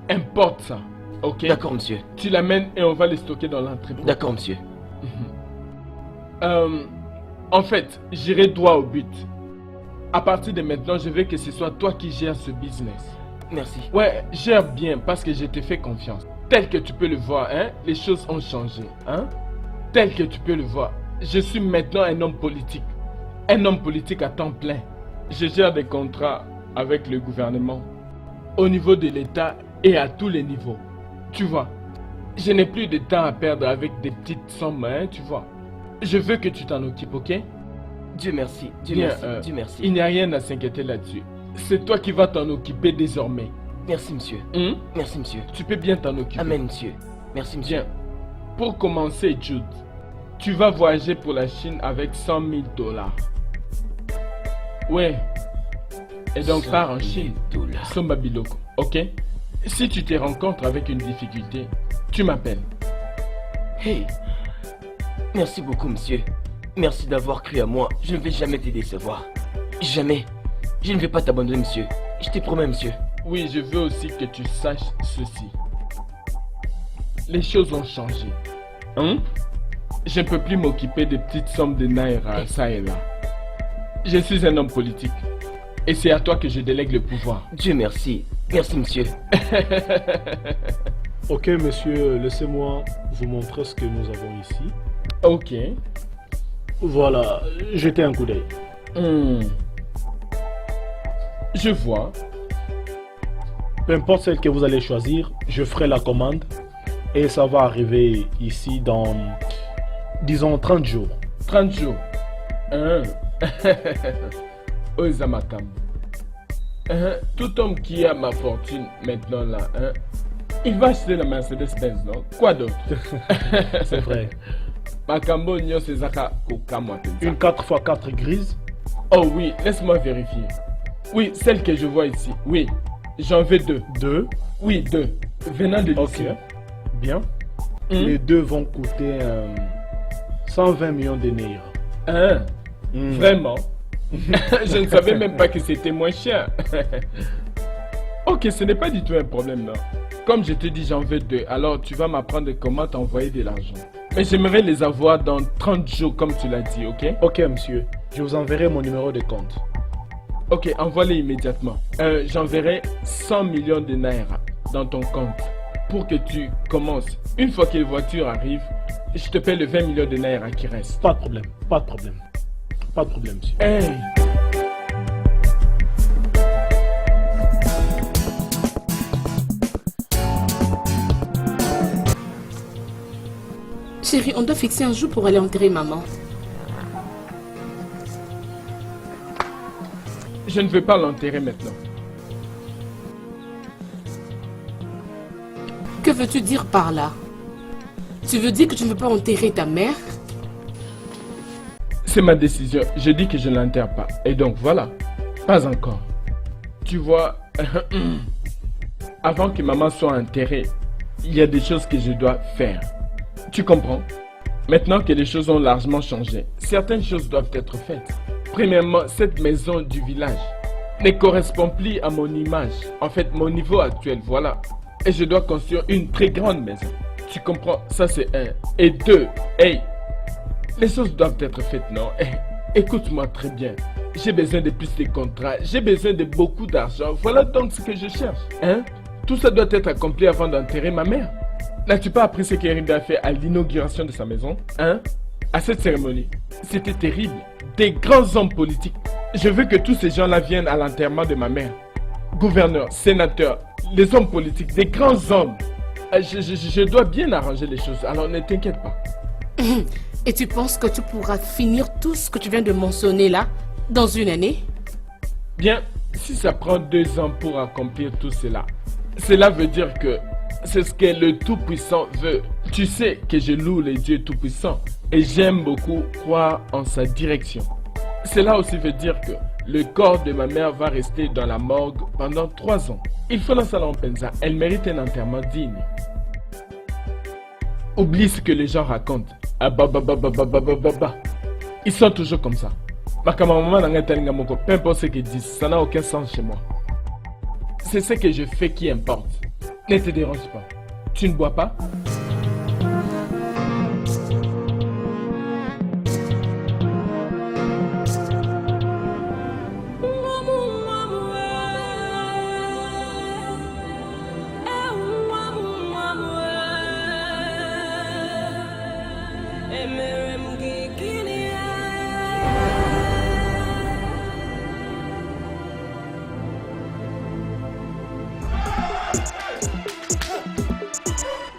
importe ça, ok? D'accord, monsieur. Tu l'amènes et on va les stocker dans l'entrepôt. D'accord, monsieur. En fait, j'irai droit au but. À partir de maintenant, je veux que ce soit toi qui gères ce business. Merci. Ouais, gère bien parce que je te fais confiance. Tel que tu peux le voir, hein, les choses ont changé, hein? Tel que tu peux le voir. Je suis maintenant un homme politique. Un homme politique à temps plein. Je gère des contrats avec le gouvernement. Au niveau de l'État et à tous les niveaux. Tu vois, je n'ai plus de temps à perdre avec des petites sommes, hein, tu vois. Je veux que tu t'en occupes, ok? Dieu merci, Dieu Bien, merci, Dieu merci. Il n'y a rien à s'inquiéter là-dessus. C'est toi qui vas t'en occuper désormais. Merci, monsieur. Merci, monsieur. Tu peux bien t'en occuper. Amen, monsieur. Merci, monsieur. Bien. Pour commencer, Jude, tu vas voyager pour la Chine avec $100 000. Ouais. Et donc, pars en Chine. Somba Biloko, ok? Si tu te rencontres avec une difficulté, tu m'appelles. Hey. Merci beaucoup, monsieur. Merci d'avoir cru à moi. Je ne vais jamais te décevoir. Jamais. Je ne vais pas t'abandonner, monsieur. Je te promets, monsieur. Oui, je veux aussi que tu saches ceci. Les choses ont changé. Hein? Je ne peux plus m'occuper de petites sommes de naira, ça et là. Je suis un homme politique. Et c'est à toi que je délègue le pouvoir. Dieu merci. Merci, monsieur. Ok, monsieur, laissez-moi vous montrer ce que nous avons ici. Ok. Voilà, jetez un coup d'œil. Je vois. Peu importe celle que vous allez choisir, je ferai la commande et ça va arriver ici dans, disons, 30 jours. 30 jours. Ozamakam. Tout homme qui a ma fortune maintenant là, il va acheter la Mercedes-Benz, non? Quoi d'autre? C'est vrai. Makambo nyo sezaka kokamwa. Une 4x4 grise? Oh oui, laisse-moi vérifier. Oui, celle que je vois ici. Oui, j'en veux 2. 2? Oui, 2. Venant de Ok, d'ici. bien. Les 2 vont coûter 120 millions de naira. Vraiment? Je ne savais même pas que c'était moins cher. Ok, ce n'est pas du tout un problème, non. Comme je te dis, j'en veux 2. Alors, tu vas m'apprendre comment t'envoyer de l'argent. Mais j'aimerais les avoir dans 30 jours, comme tu l'as dit, ok? Ok, monsieur. Je vous enverrai mon numéro de compte. Ok, envoie-les immédiatement. J'enverrai 100 millions de naira dans ton compte pour que tu commences. Une fois que les voitures arrivent, je te paie le 20 millions de naira qui reste. Pas de problème, pas de problème. Pas de problème, monsieur. Hey! Chérie, on doit fixer un jour pour aller enterrer maman. Je ne veux pas l'enterrer maintenant. Que veux-tu dire par là? Tu veux dire que tu ne veux pas enterrer ta mère? C'est ma décision. Je dis que je ne l'enterre pas. Et donc voilà. Pas encore. Tu vois, avant que maman soit enterrée, il y a des choses que je dois faire. Tu comprends? Maintenant que les choses ont largement changé, certaines choses doivent être faites. Premièrement, cette maison du village ne correspond plus à mon image. En fait, mon niveau actuel, voilà. Et je dois construire une très grande maison. Tu comprends? Ça c'est un. Et deux, hey, les choses doivent être faites, non? Hey, écoute-moi très bien. J'ai besoin de plus de contrats. J'ai besoin de beaucoup d'argent. Voilà donc ce que je cherche. Hein? Tout ça doit être accompli avant d'enterrer ma mère. N'as-tu pas appris ce qu'Eribe a fait à l'inauguration de sa maison? Hein? À cette cérémonie. C'était terrible. Des grands hommes politiques. Je veux que tous ces gens-là viennent à l'enterrement de ma mère. Gouverneurs, sénateurs, les hommes politiques, des grands hommes. Je dois bien arranger les choses, alors ne t'inquiète pas. Et tu penses que tu pourras finir tout ce que tu viens de mentionner là, dans une année? Bien, si ça prend 2 ans pour accomplir tout cela, cela veut dire que c'est ce que le Tout-Puissant veut. Tu sais que je loue les dieux Tout-Puissants et j'aime beaucoup croire en sa direction. Cela aussi veut dire que le corps de ma mère va rester dans la morgue pendant 3 ans. Il faut dans Salon Penza, elle mérite un enterrement digne. Oublie ce que les gens racontent. Ah bah. Ils sont toujours comme ça. Peu importe ce qu'ils disent, ça n'a aucun sens chez moi. C'est ce que je fais qui importe. Ne te dérange pas. Tu ne bois pas?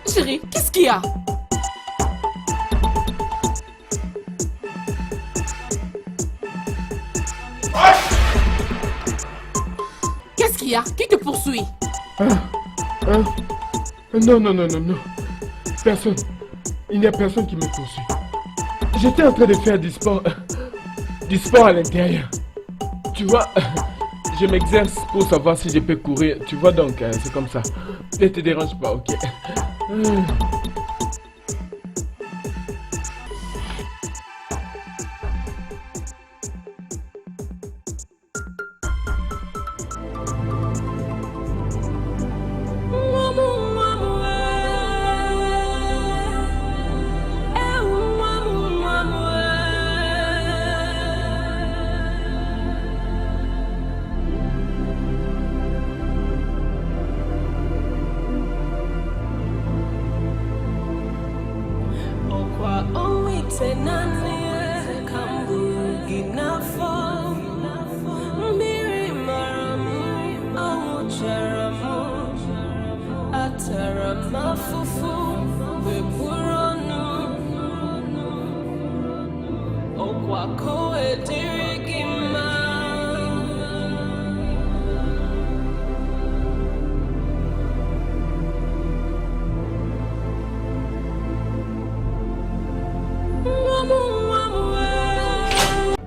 Chérie, qu'est-ce qu'il y a? Qu'est-ce qu'il y a? Qui te poursuit? Non. Personne. Il n'y a personne qui me poursuit. J'étais en train de faire du sport. Du sport à l'intérieur. Tu vois, je m'exerce pour savoir si je peux courir. Tu vois donc, c'est comme ça. Ne te dérange pas, ok?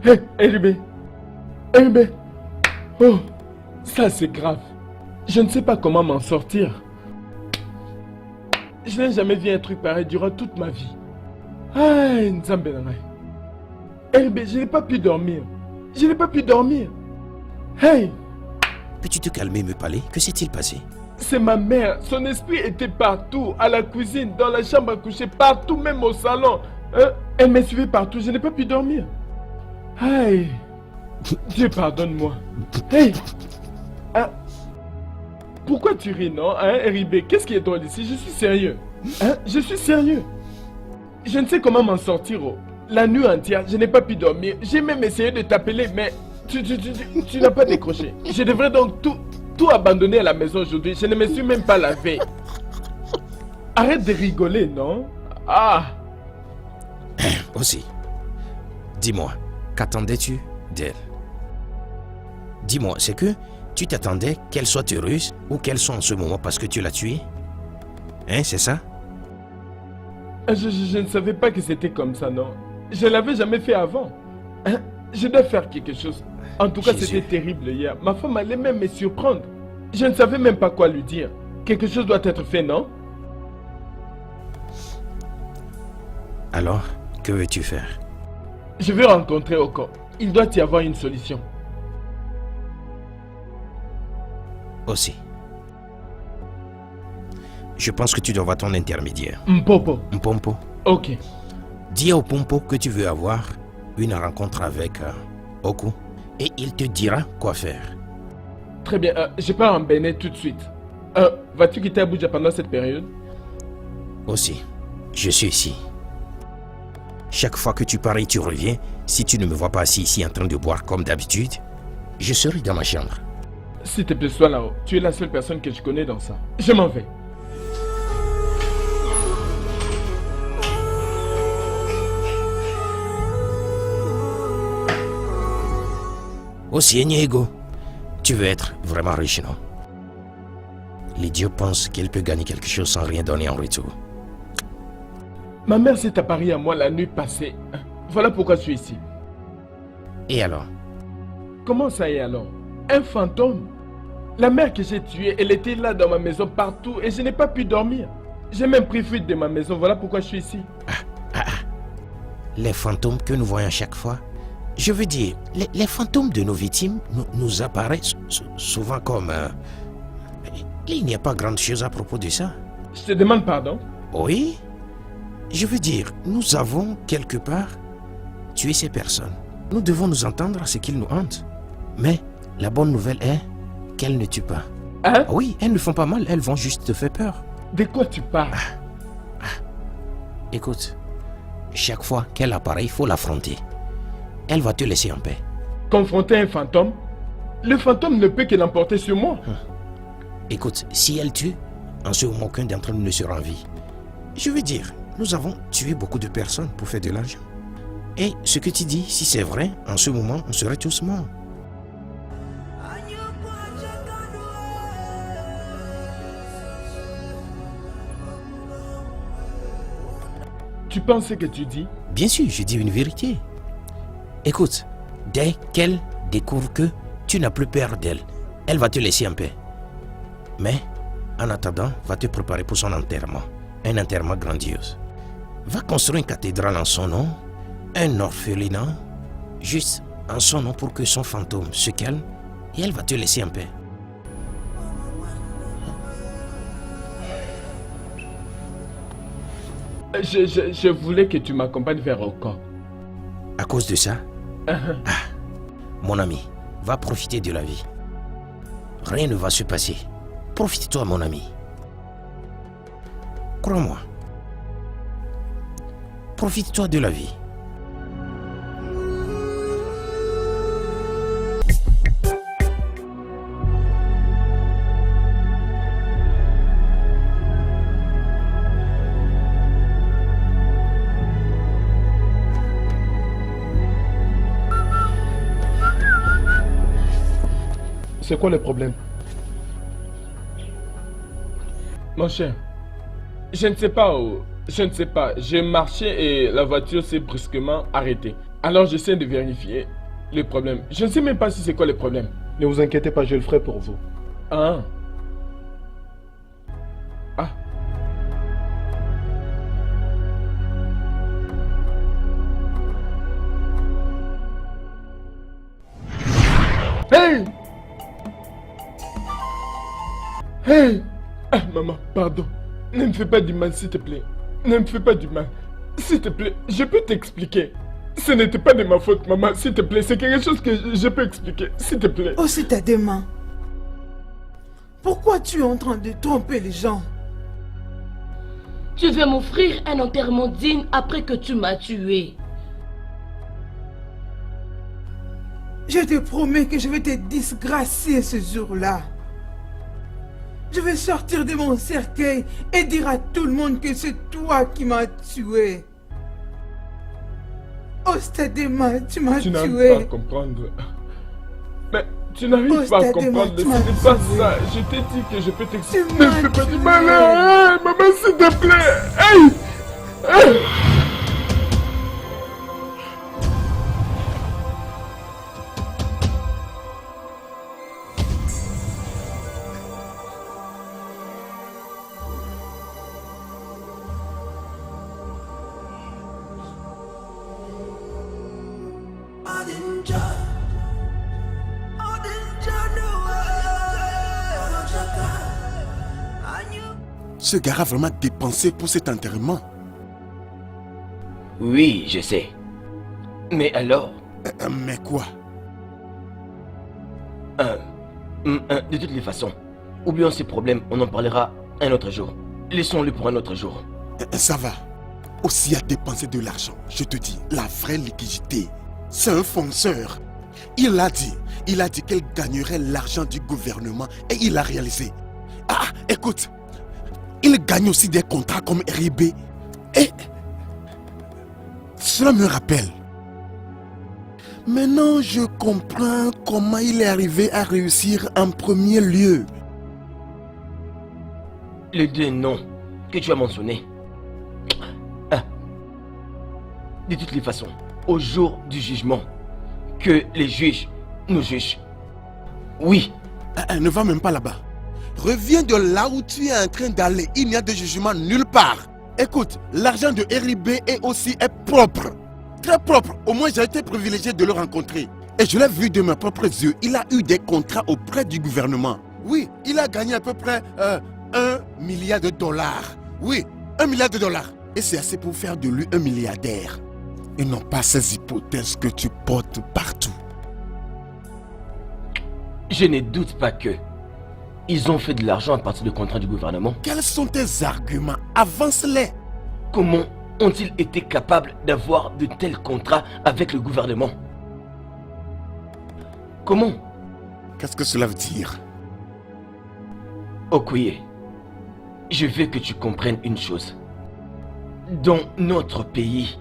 Hé, Eribe. Oh, ça c'est grave. Je ne sais pas comment m'en sortir. Je n'ai jamais vu un truc pareil durant toute ma vie. Aïe, Nzambe Nanai. Eribe, je n'ai pas pu dormir. Hey! Peux-tu te calmer et me parler? Que s'est-il passé? C'est ma mère. Son esprit était partout. À la cuisine, dans la chambre à coucher, partout, même au salon. Elle me suivait partout. Je n'ai pas pu dormir. Aïe! Dieu pardonne-moi. Hey! Pourquoi tu ris, non? Eribe, qu'est-ce qui est drôle ici? Je suis sérieux. Je suis sérieux. Je ne sais comment m'en sortir. La nuit entière, je n'ai pas pu dormir. J'ai même essayé de t'appeler, mais tu n'as pas décroché. Je devrais donc tout abandonner à la maison aujourd'hui. Je ne me suis même pas lavé. Arrête de rigoler, non? Aussi, dis-moi, qu'attendais-tu d'elle? Dis-moi, c'est que tu t'attendais qu'elle soit heureuse ou qu'elle soit en ce moment parce que tu l'as tuée? Hein, c'est ça? Je ne savais pas que c'était comme ça, non? Je ne l'avais jamais fait avant. Je dois faire quelque chose. En tout cas, Jésus. c'était terrible hier. Ma femme allait même me surprendre. Je ne savais même pas quoi lui dire. Quelque chose doit être fait, non? Alors, que veux-tu faire? Je vais rencontrer Oko. Il doit y avoir une solution. Aussi. Je pense que tu dois voir ton intermédiaire. Mpopo. Mpompo. Ok. Dis au Pompo que tu veux avoir une rencontre avec Oku et il te dira quoi faire. Très bien. Je pars en Bénin tout de suite. Vas-tu quitter Abuja pendant cette période? Aussi, je suis ici. Chaque fois que tu pars et tu reviens, si tu ne me vois pas assis ici en train de boire comme d'habitude, je serai dans ma chambre. S'il te plaît, sois là-haut. Tu es la seule personne que je connais dans ça. Je m'en vais. Aussi, Ego, tu veux être vraiment riche, non? L'idiot pense qu'il peut gagner quelque chose sans rien donner en retour. Ma mère s'est apparue à moi la nuit passée. Voilà pourquoi je suis ici. Et alors? Comment ça et alors? Un fantôme? La mère que j'ai tuée, elle était là dans ma maison partout et je n'ai pas pu dormir. J'ai même pris fuite de ma maison, voilà pourquoi je suis ici. Les fantômes que nous voyons chaque fois, je veux dire, les fantômes de nos victimes nous apparaissent souvent comme... il n'y a pas grande chose à propos de ça. Je te demande pardon? Oui. Je veux dire, nous avons quelque part tué ces personnes. Nous devons nous entendre à ce qu'ils nous hantent. Mais la bonne nouvelle est qu'elles ne tuent pas. Hein? Oui, elles ne font pas mal, elles vont juste te faire peur. De quoi tu parles? Écoute, chaque fois qu'elle apparaît, il faut l'affronter. Elle va te laisser en paix. Confronter un fantôme? Le fantôme ne peut que l'emporter sur moi. Écoute, si elle tue, en ce moment, aucun d'entre nous ne sera en vie. Je veux dire, nous avons tué beaucoup de personnes pour faire de l'argent. Et ce que tu dis, si c'est vrai, en ce moment, on serait tous morts. Tu penses ce que tu dis? Bien sûr, je dis une vérité. Écoute, dès qu'elle découvre que tu n'as plus peur d'elle, elle va te laisser en paix. Mais, en attendant, va te préparer pour son enterrement. Un enterrement grandiose. Va construire une cathédrale en son nom, un orphelinat, juste en son nom pour que son fantôme se calme et elle va te laisser en paix. Je voulais que tu m'accompagnes vers Oko. À cause de ça, mon ami, va profiter de la vie. Rien ne va se passer. Profite-toi, mon ami. Crois-moi. Profite-toi de la vie. C'est quoi le problème? Mon cher, je ne sais pas où. Je ne sais pas. J'ai marché et la voiture s'est brusquement arrêtée. Alors j'essaie de vérifier le problème. Je ne sais même pas si c'est quoi le problème. Ne vous inquiétez pas, je le ferai pour vous. Ah. Ah. Hey! Hey! Ah, maman, pardon. Ne me fais pas du mal, s'il te plaît. Ne me fais pas du mal. S'il te plaît, je peux t'expliquer. Ce n'était pas de ma faute, maman, s'il te plaît. C'est quelque chose que je peux expliquer, s'il te plaît. Aussi tes deux mains. Pourquoi tu es en train de tromper les gens? Tu veux m'offrir un enterrement digne après que tu m'as tué. Je te promets que je vais te disgracier ce jour-là. Je vais sortir de mon cercueil et dire à tout le monde que c'est toi qui m'as tué. Ostadema, tu m'as Tu n'arrives tué. pas à comprendre. Mais tu n'arrives pas à Ostadema, comprendre. tu Ce m'as n'est pas tué. ça. Je t'ai dit que je peux t'expliquer. Tu Ne me m'as fais pas du tué. mal. Hey, maman, s'il te plaît. Hey! Hey! Ce gars a vraiment dépensé pour cet enterrement. Oui, je sais. Mais alors? Mais quoi? De toutes les façons, oublions ces problèmes, on en parlera un autre jour. Laissons-le pour un autre jour. Ça va. Aussi à dépenser de l'argent, je te dis, la vraie liquidité, c'est un fonceur. Il a dit qu'elle gagnerait l'argent du gouvernement et il a réalisé. Ah, écoute, il gagne aussi des contrats comme RIB et cela me rappelle. Maintenant, je comprends comment il est arrivé à réussir en premier lieu. Les deux noms que tu as mentionnés. De toutes les façons, au jour du jugement, que les juges nous jugent. Oui. Ne va même pas là-bas. Reviens de là où tu es en train d'aller. Il n'y a de jugement nulle part. Écoute, l'argent de RIB est aussi propre. Très propre. Au moins, j'ai été privilégié de le rencontrer. Et je l'ai vu de mes propres yeux. Il a eu des contrats auprès du gouvernement. Oui, il a gagné à peu près 1 milliard de dollars. Oui, 1 milliard de dollars. Et c'est assez pour faire de lui un milliardaire. Et non pas ces hypothèses que tu portes partout. Je ne doute pas que ils ont fait de l'argent à partir de contrats du gouvernement. Quels sont tes arguments? Avance-les. Comment ont-ils été capables d'avoir de tels contrats avec le gouvernement? Comment? Qu'est-ce que cela veut dire? Okoye, je veux que tu comprennes une chose. Dans notre pays,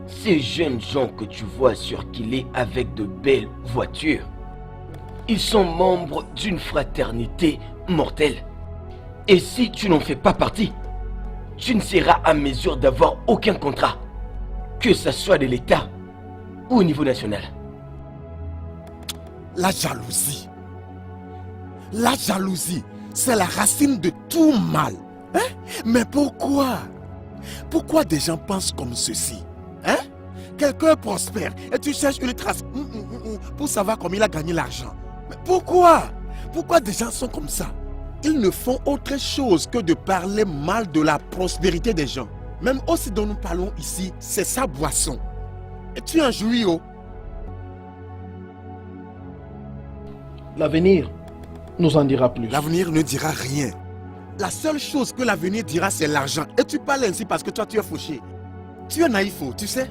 ces jeunes gens que tu vois circuler avec de belles voitures, ils sont membres d'une fraternité mortelle. Et si tu n'en fais pas partie, tu ne seras à mesure d'avoir aucun contrat, que ce soit de l'État ou au niveau national. La jalousie. La jalousie, c'est la racine de tout mal. Hein? Mais pourquoi? Pourquoi des gens pensent comme ceci? Hein? Quelqu'un prospère et tu cherches une trace pour savoir comment il a gagné l'argent. Mais pourquoi? Pourquoi des gens sont comme ça? Ils ne font autre chose que de parler mal de la prospérité des gens. Même aussi dont nous parlons ici, c'est sa boisson. Et tu en jouis, oh. L'avenir nous en dira plus. L'avenir ne dira rien. La seule chose que l'avenir dira, c'est l'argent. Et tu parles ainsi parce que toi, tu es fauché. Tu es naïf, oh, tu sais.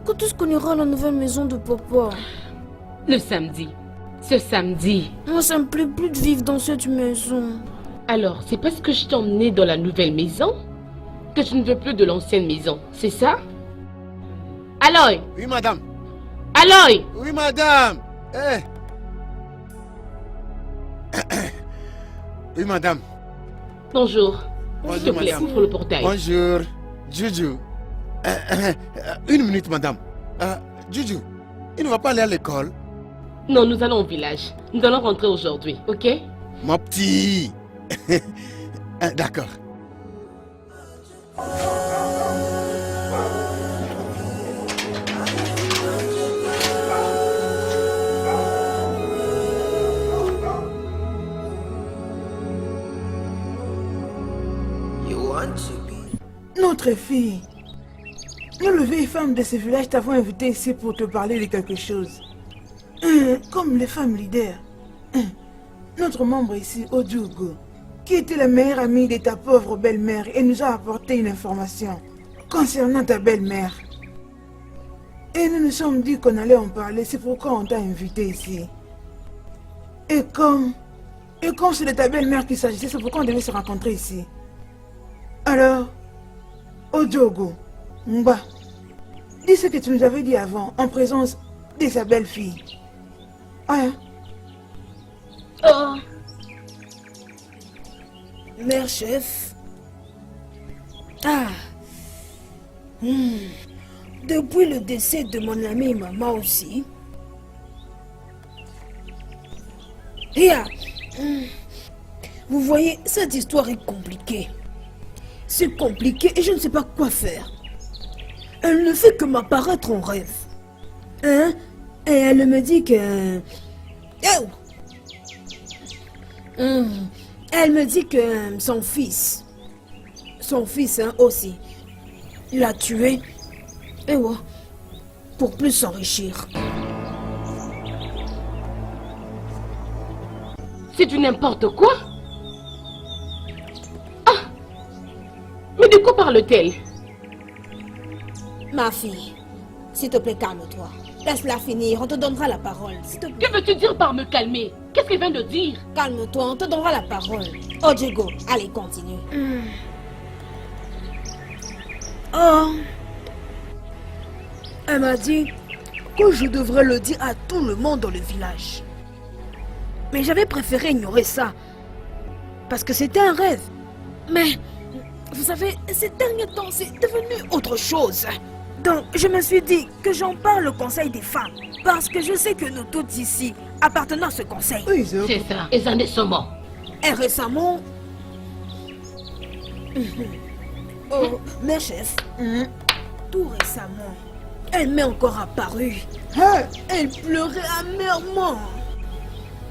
Quand est-ce qu'on ira à la nouvelle maison de papa? Le samedi. Ce samedi. Moi, ça me plaît plus de vivre dans cette maison. Alors, c'est parce que je t'ai emmené dans la nouvelle maison que tu ne veux plus de l'ancienne maison, c'est ça? Aloy! Oui, madame. Aloy! Oui, madame. Eh. Oui, madame. Bonjour. Bonjour, S'il te plaît, madame. ouvre le portail. Bonjour. Juju. Une minute, madame. Juju, il ne va pas aller à l'école? Non, nous allons au village. Nous allons rentrer aujourd'hui, ok? Mon petit. D'accord. Notre fille, nous, les vieilles femmes de ce village, t'avons invité ici pour te parler de quelque chose. Comme les femmes leaders. Notre membre ici, Odjugo, qui était la meilleure amie de ta pauvre belle-mère et nous a apporté une information concernant ta belle-mère. Et nous nous sommes dit qu'on allait en parler, c'est pourquoi on t'a invité ici. Et comme c'est de ta belle-mère qu'il s'agissait, c'est pourquoi on devait se rencontrer ici. Alors, Odjugo, Mba, dis ce que tu nous avais dit avant, en présence de sa belle-fille. Ouais. Oh. Mère chef. Ah, depuis le décès de mon ami et maman aussi. Vous voyez, cette histoire est compliquée. C'est compliqué et je ne sais pas quoi faire. Elle ne fait que m'apparaître en rêve. Hein? Et elle me dit que... Oh! Elle me dit que son fils aussi, l'a tué. Et ouais, pour plus s'enrichir. C'est du n'importe quoi. Ah! Mais de quoi parle-t-elle? Ma fille, s'il te plaît, calme-toi. Laisse-la finir, on te donnera la parole, s'il te plaît. Que veux-tu dire par me calmer? Qu'est-ce qu'elle vient de dire? Calme-toi, on te donnera la parole. Oh, Diego, allez, continue. Oh. Elle m'a dit que je devrais le dire à tout le monde dans le village. Mais j'avais préféré ignorer ça. Parce que c'était un rêve. Mais, vous savez, ces derniers temps, c'est devenu autre chose. Donc, je me suis dit que j'en parle au conseil des femmes. Parce que je sais que nous toutes ici appartenons à ce conseil. Oui, c'est ça. Et ça récemment. Et récemment... Oh, mes chefs, tout récemment, elle m'est encore apparue. Elle pleurait amèrement,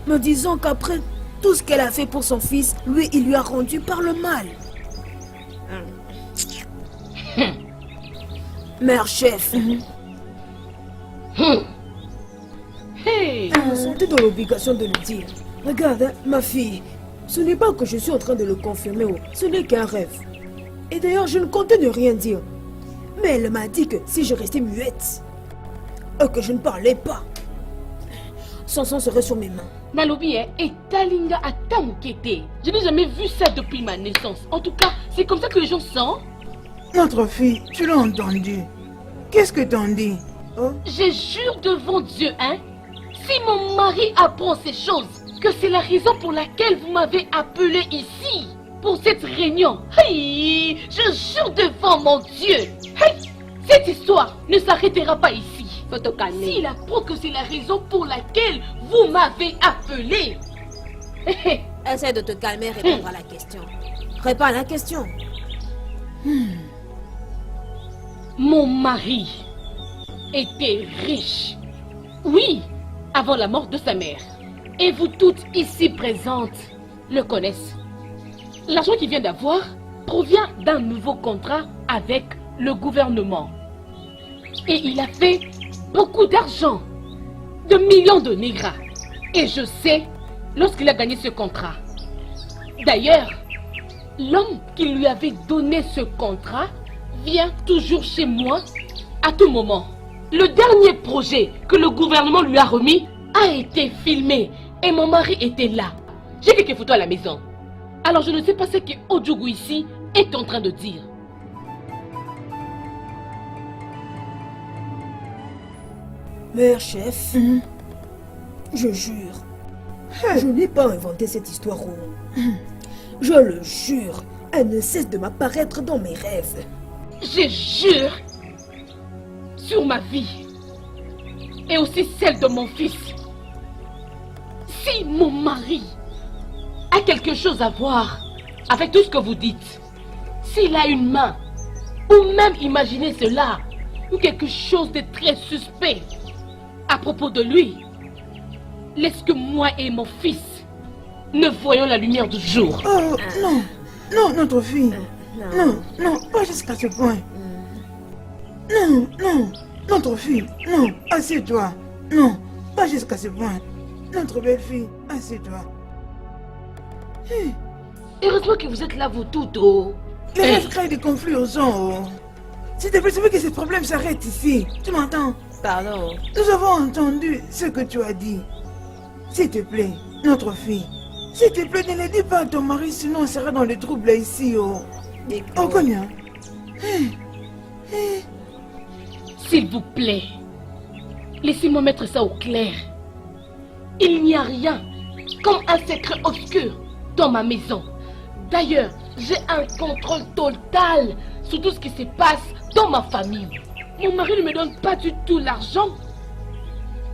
me disant qu'après tout ce qu'elle a fait pour son fils, lui, il lui a rendu par le mal. Mère chef, Hey! je me sentais dans l'obligation de le dire. Regarde, hein, ma fille, ce n'est pas que je suis en train de le confirmer, ce n'est qu'un rêve. Et d'ailleurs, je ne comptais ne rien dire. Mais elle m'a dit que si je restais muette, et que je ne parlais pas, son sang serait sur mes mains. Nalobi et Talinga a tamukete. Je n'ai jamais vu ça depuis ma naissance. En tout cas, c'est comme ça que les gens sentent. Notre fille, tu l'as entendu. Qu'est-ce que t'en dis? Oh? Je jure devant Dieu, hein, si mon mari apprend ces choses, que c'est la raison pour laquelle vous m'avez appelé ici, pour cette réunion. Hey, je jure devant mon Dieu. Hey, cette histoire ne s'arrêtera pas ici. Faut te calmer. S'il apprend que c'est la raison pour laquelle vous m'avez appelé. Essaie de te calmer et répondre à la question. Réponds à la question. Mon mari était riche. Oui, avant la mort de sa mère. Et vous toutes ici présentes le connaissez. L'argent qu'il vient d'avoir provient d'un nouveau contrat avec le gouvernement. Et il a fait beaucoup d'argent, de millions de négras. Et je sais lorsqu'il a gagné ce contrat. D'ailleurs, l'homme qui lui avait donné ce contrat vient toujours chez moi à tout moment. Le dernier projet que le gouvernement lui a remis a été filmé et mon mari était là. J'ai quelques photos à la maison. Alors je ne sais pas ce que Odjougou ici est en train de dire. Mère chef, je jure, je n'ai pas inventé cette histoire. Je le jure, elle ne cesse de m'apparaître dans mes rêves. Je jure sur ma vie et aussi celle de mon fils. Si mon mari a quelque chose à voir avec tout ce que vous dites, s'il a une main, ou même imaginez cela, ou quelque chose de très suspect à propos de lui, laisse que moi et mon fils ne voyons la lumière du jour. Oh, non, non, notre fille. Non, non, pas jusqu'à ce point. Non, non, notre fille, non, assieds-toi. Non, pas jusqu'à ce point. Notre belle fille, assieds-toi. Heureusement que vous êtes là, vous toutes, oh. Les rêves créent des conflits aux gens, oh. S'il te plaît, je veux que ce problème s'arrête ici. Tu m'entends? Pardon. Nous avons entendu ce que tu as dit. S'il te plaît, notre fille. S'il te plaît, ne le dis pas à ton mari, sinon on sera dans les troubles ici, oh. Oh, combien? S'il vous plaît, laissez-moi mettre ça au clair. Il n'y a rien comme un secret obscur dans ma maison. D'ailleurs, j'ai un contrôle total sur tout ce qui se passe dans ma famille. Mon mari ne me donne pas du tout l'argent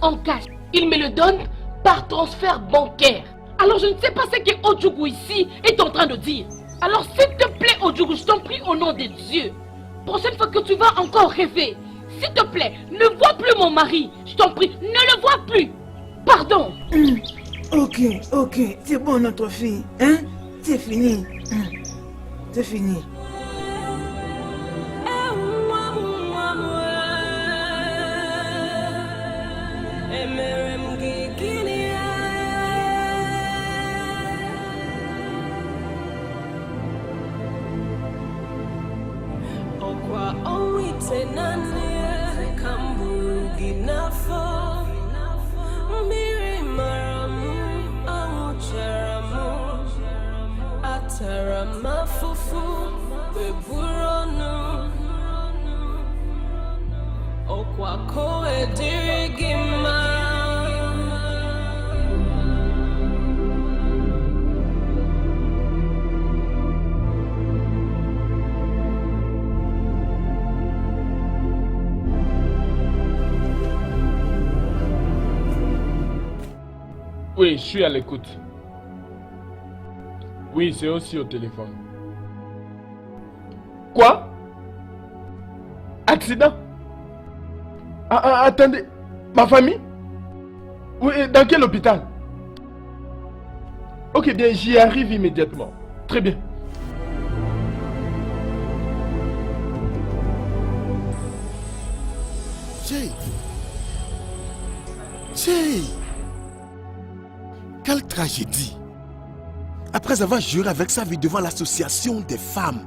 en cash. Il me le donne par transfert bancaire. Alors je ne sais pas ce que Odjougou ici est en train de dire. Alors s'il te plaît Odjougou, je t'en prie au nom de Dieu. Prochaine fois que tu vas encore rêver, s'il te plaît, ne vois plus mon mari. Je t'en prie, ne le vois plus. Pardon. Ok, c'est bon notre fille, hein? C'est fini. C'est fini. Oui, je suis à l'écoute. Oui, c'est aussi au téléphone. Quoi? Accident? Attendez, ma famille? Oui, dans quel hôpital? Ok, bien, j'y arrive immédiatement. Très bien. Jay! Quelle tragédie! Après avoir juré avec sa vie devant l'association des femmes.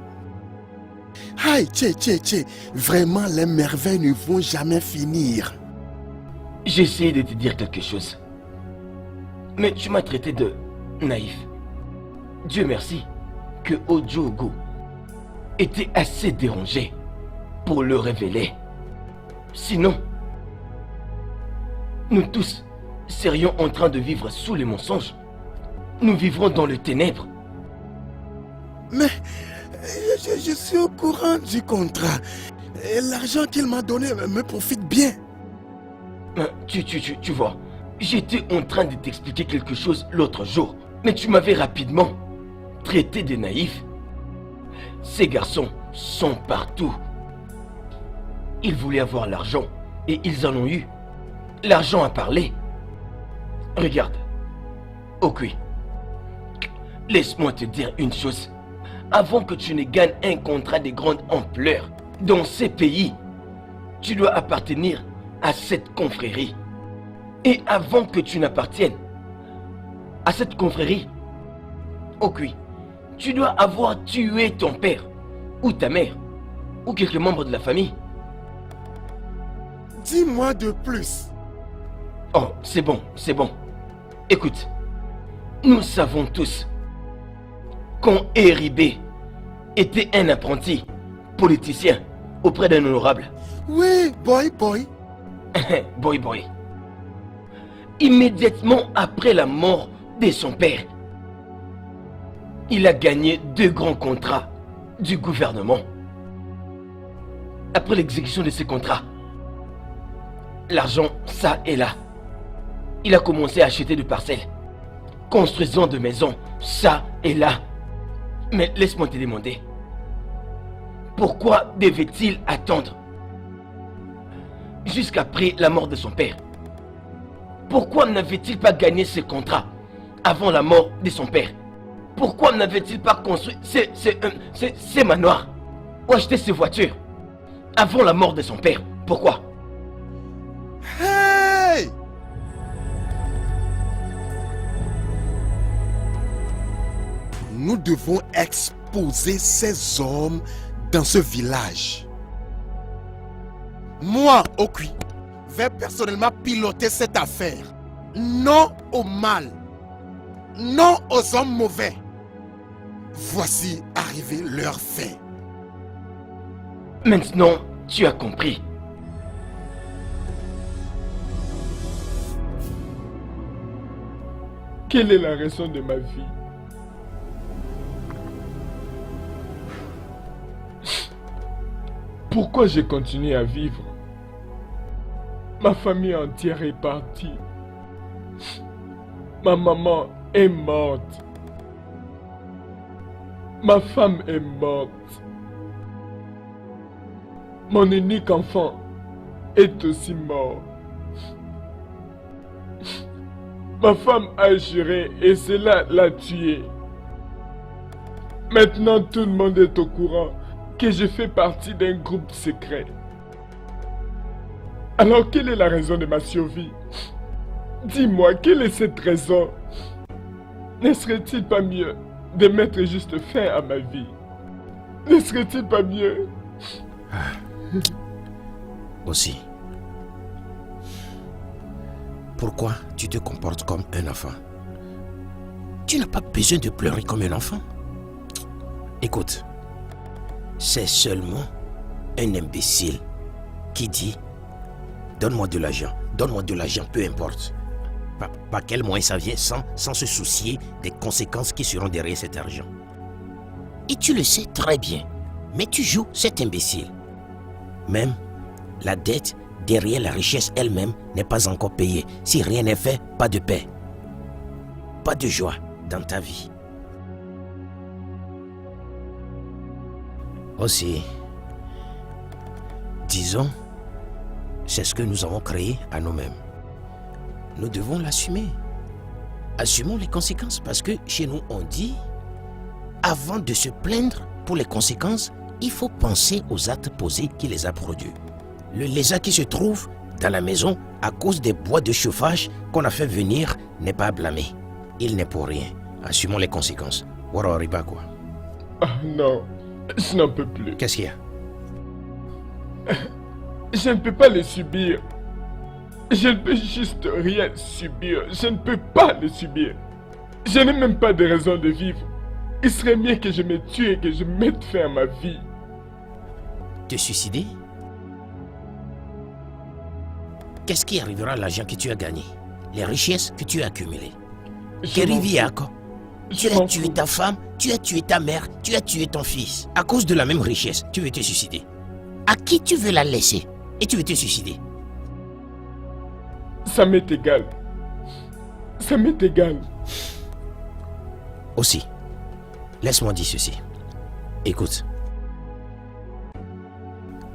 Aïe, Tché, vraiment les merveilles ne vont jamais finir. J'ai essayé de te dire quelque chose. Mais tu m'as traité de naïf. Dieu merci que Odjougou était assez dérangé pour le révéler. Sinon, nous tous serions en train de vivre sous les mensonges. Nous vivrons dans le ténèbre. Mais je suis au courant du contrat. Et l'argent qu'il m'a donné me profite bien. Tu vois, j'étais en train de t'expliquer quelque chose l'autre jour. Mais tu m'avais rapidement traité de naïf. Ces garçons sont partout. Ils voulaient avoir l'argent et ils en ont eu. L'argent a parlé. Regarde, Okui, laisse-moi te dire une chose. Avant que tu ne gagnes un contrat de grande ampleur dans ces pays, tu dois appartenir à cette confrérie. Et avant que tu n'appartiennes à cette confrérie, Okui, tu dois avoir tué ton père, ou ta mère, ou quelques membres de la famille. Dis-moi de plus. Oh, c'est bon. Écoute, nous savons tous quand Eribé était un apprenti politicien auprès d'un honorable. Oui, boy. boy. Immédiatement après la mort de son père, il a gagné 2 grands contrats du gouvernement. Après l'exécution de ces contrats, l'argent, ça et là. Il a commencé à acheter de parcelles, construisant de maisons, ça et là. Mais laisse-moi te demander, pourquoi devait-il attendre jusqu'après la mort de son père? Pourquoi n'avait-il pas gagné ce contrat avant la mort de son père? Pourquoi n'avait-il pas construit ces manoirs ou acheté ces voitures avant la mort de son père? Pourquoi? Hey! Nous devons exposer ces hommes dans ce village. Moi, Okui, vais personnellement piloter cette affaire. Non au mal. Non aux hommes mauvais. Voici arrivé leur fin. Maintenant, tu as compris. Quelle est la raison de ma vie? Pourquoi j'ai continué à vivre? Ma famille entière est partie. Ma maman est morte. Ma femme est morte. Mon unique enfant est aussi mort. Ma femme a juré et cela l'a tué. Maintenant tout le monde est au courant que je fais partie d'un groupe secret. Alors quelle est la raison de ma survie? Dis-moi, quelle est cette raison? Ne serait-il pas mieux de mettre juste fin à ma vie? Ne serait-il pas mieux? Aussi. Pourquoi tu te comportes comme un enfant? Tu n'as pas besoin de pleurer comme un enfant. Écoute, c'est seulement un imbécile qui dit « Donne-moi de l'argent, peu importe. » Par quel moyen ça vient sans se soucier des conséquences qui seront derrière cet argent. Et tu le sais très bien, mais tu joues cet imbécile. Même la dette derrière la richesse elle-même n'est pas encore payée. Si rien n'est fait, pas de paix. Pas de joie dans ta vie. Aussi, disons, c'est ce que nous avons créé à nous-mêmes. Nous devons l'assumer. Assumons les conséquences parce que chez nous on dit, avant de se plaindre pour les conséquences, il faut penser aux actes posés qui les a produits. Le lézard qui se trouve dans la maison à cause des bois de chauffage qu'on a fait venir n'est pas blâmé. Il n'est pour rien. Assumons les conséquences. Wara Riba quoi. Ah non, je n'en peux plus. Qu'est-ce qu'il y a? Je ne peux pas les subir. Je ne peux juste rien subir. Je ne peux pas les subir. Je n'ai même pas de raison de vivre. Il serait mieux que je me tue et que je mette fin à ma vie. Te suicider? Qu'est-ce qui arrivera à l'argent que tu as gagné? Les richesses que tu as accumulées? Keriviako, tu as tué ta femme, tu as tué ta mère, tu as tué ton fils. À cause de la même richesse, tu veux te suicider. À qui tu veux la laisser et tu veux te suicider? Ça m'est égal. Ça m'est égal. Aussi, laisse-moi dire ceci. Écoute.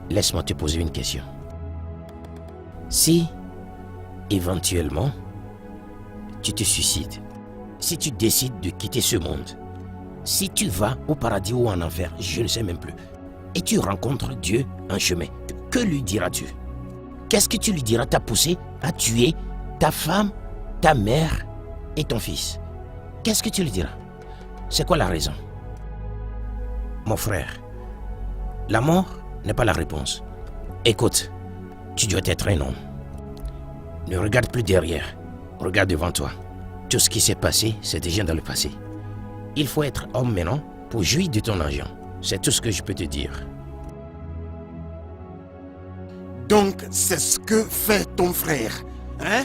Laisse-moi te poser une question. Si, éventuellement, tu te suicides, si tu décides de quitter ce monde, si tu vas au paradis ou en enfer, je ne sais même plus, et tu rencontres Dieu en chemin, que lui diras-tu? Qu'est-ce que tu lui diras? T'as poussé à tuer ta femme, ta mère et ton fils. Qu'est-ce que tu lui diras? C'est quoi la raison? Mon frère, la mort n'est pas la réponse. Écoute, tu dois être un homme. Ne regarde plus derrière, regarde devant toi. Tout ce qui s'est passé, c'est déjà dans le passé. Il faut être homme maintenant pour jouir de ton argent. C'est tout ce que je peux te dire. Donc, c'est ce que fait ton frère, hein?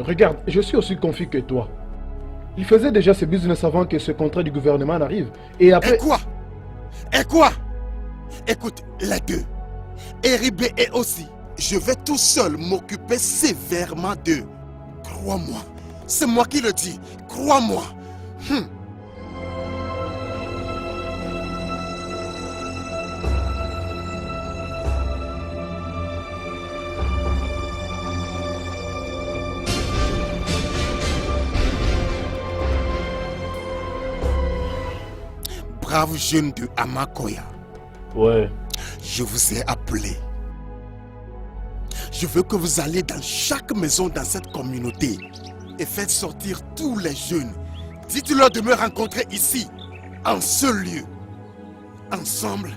Regarde, je suis aussi confus que toi. Il faisait déjà ce business avant que ce contrat du gouvernement n'arrive. Et après... Et quoi? Et quoi? Écoute, les deux, Eribé et aussi, je vais tout seul m'occuper sévèrement d'eux. Crois-moi, c'est moi qui le dis, crois-moi. Brave jeune de Amakoya. Ouais. Je vous ai appelé. Je veux que vous alliez dans chaque maison dans cette communauté et faites sortir tous les jeunes. Dites-leur de me rencontrer ici, en ce lieu. Ensemble,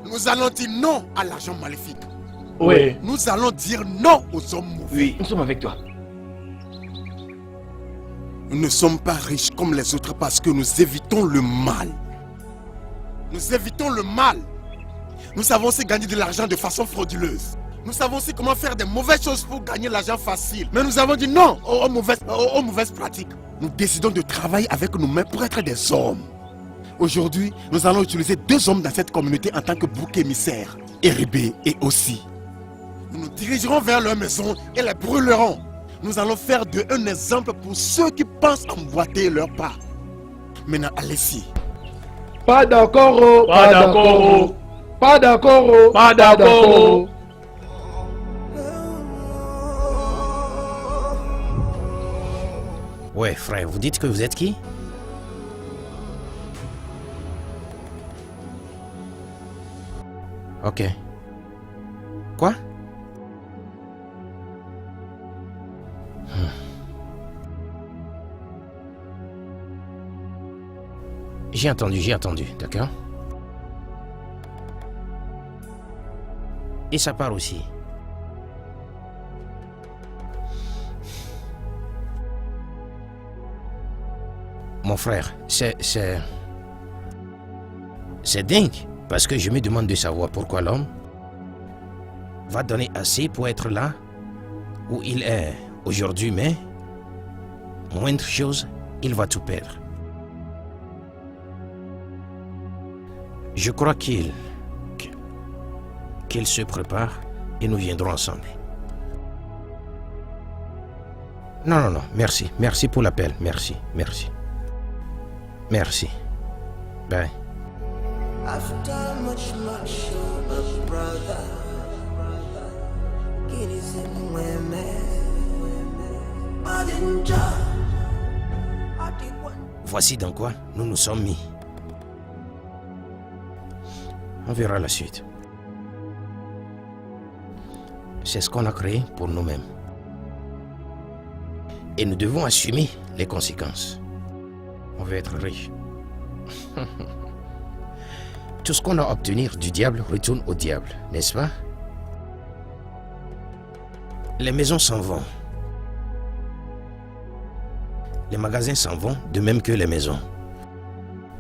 nous allons dire non à l'argent maléfique. Oui. Nous allons dire non aux hommes mauvais. Oui, nous sommes avec toi. Nous ne sommes pas riches comme les autres parce que nous évitons le mal. Nous évitons le mal. Nous savons aussi gagner de l'argent de façon frauduleuse. Nous savons aussi comment faire des mauvaises choses pour gagner l'argent facile. Mais nous avons dit non aux mauvaises pratiques. Nous décidons de travailler avec nos mains pour être des hommes. Aujourd'hui, nous allons utiliser 2 hommes dans cette communauté en tant que bouc émissaire. Eribé et aussi. Nous nous dirigerons vers leur maison et les brûlerons. Nous allons faire d'eux un exemple pour ceux qui pensent emboîter leur pas. Maintenant, allez-y. Pas d'accord, oh. Pas d'accord, oh. Pas d'accord, oh. Pas d'accord, oh. Ouais, frère, vous dites que vous êtes qui? Ok. Quoi? J'ai entendu, d'accord? Et ça part aussi. Mon frère, c'est dingue, parce que je me demande de savoir pourquoi l'homme va donner assez pour être là où il est aujourd'hui, mais moindre chose, il va tout perdre. Je crois qu'il se prépare et nous viendrons ensemble. Non, merci. Merci pour l'appel. Merci. Bye. After much, brother, guineas and women, but in job, I did one. Voici dans quoi nous nous sommes mis. On verra la suite. C'est ce qu'on a créé pour nous-mêmes. Et nous devons assumer les conséquences. On veut être riche. Tout ce qu'on a obtenu du diable retourne au diable, n'est-ce pas? Les maisons s'en vont. Les magasins s'en vont, de même que les maisons.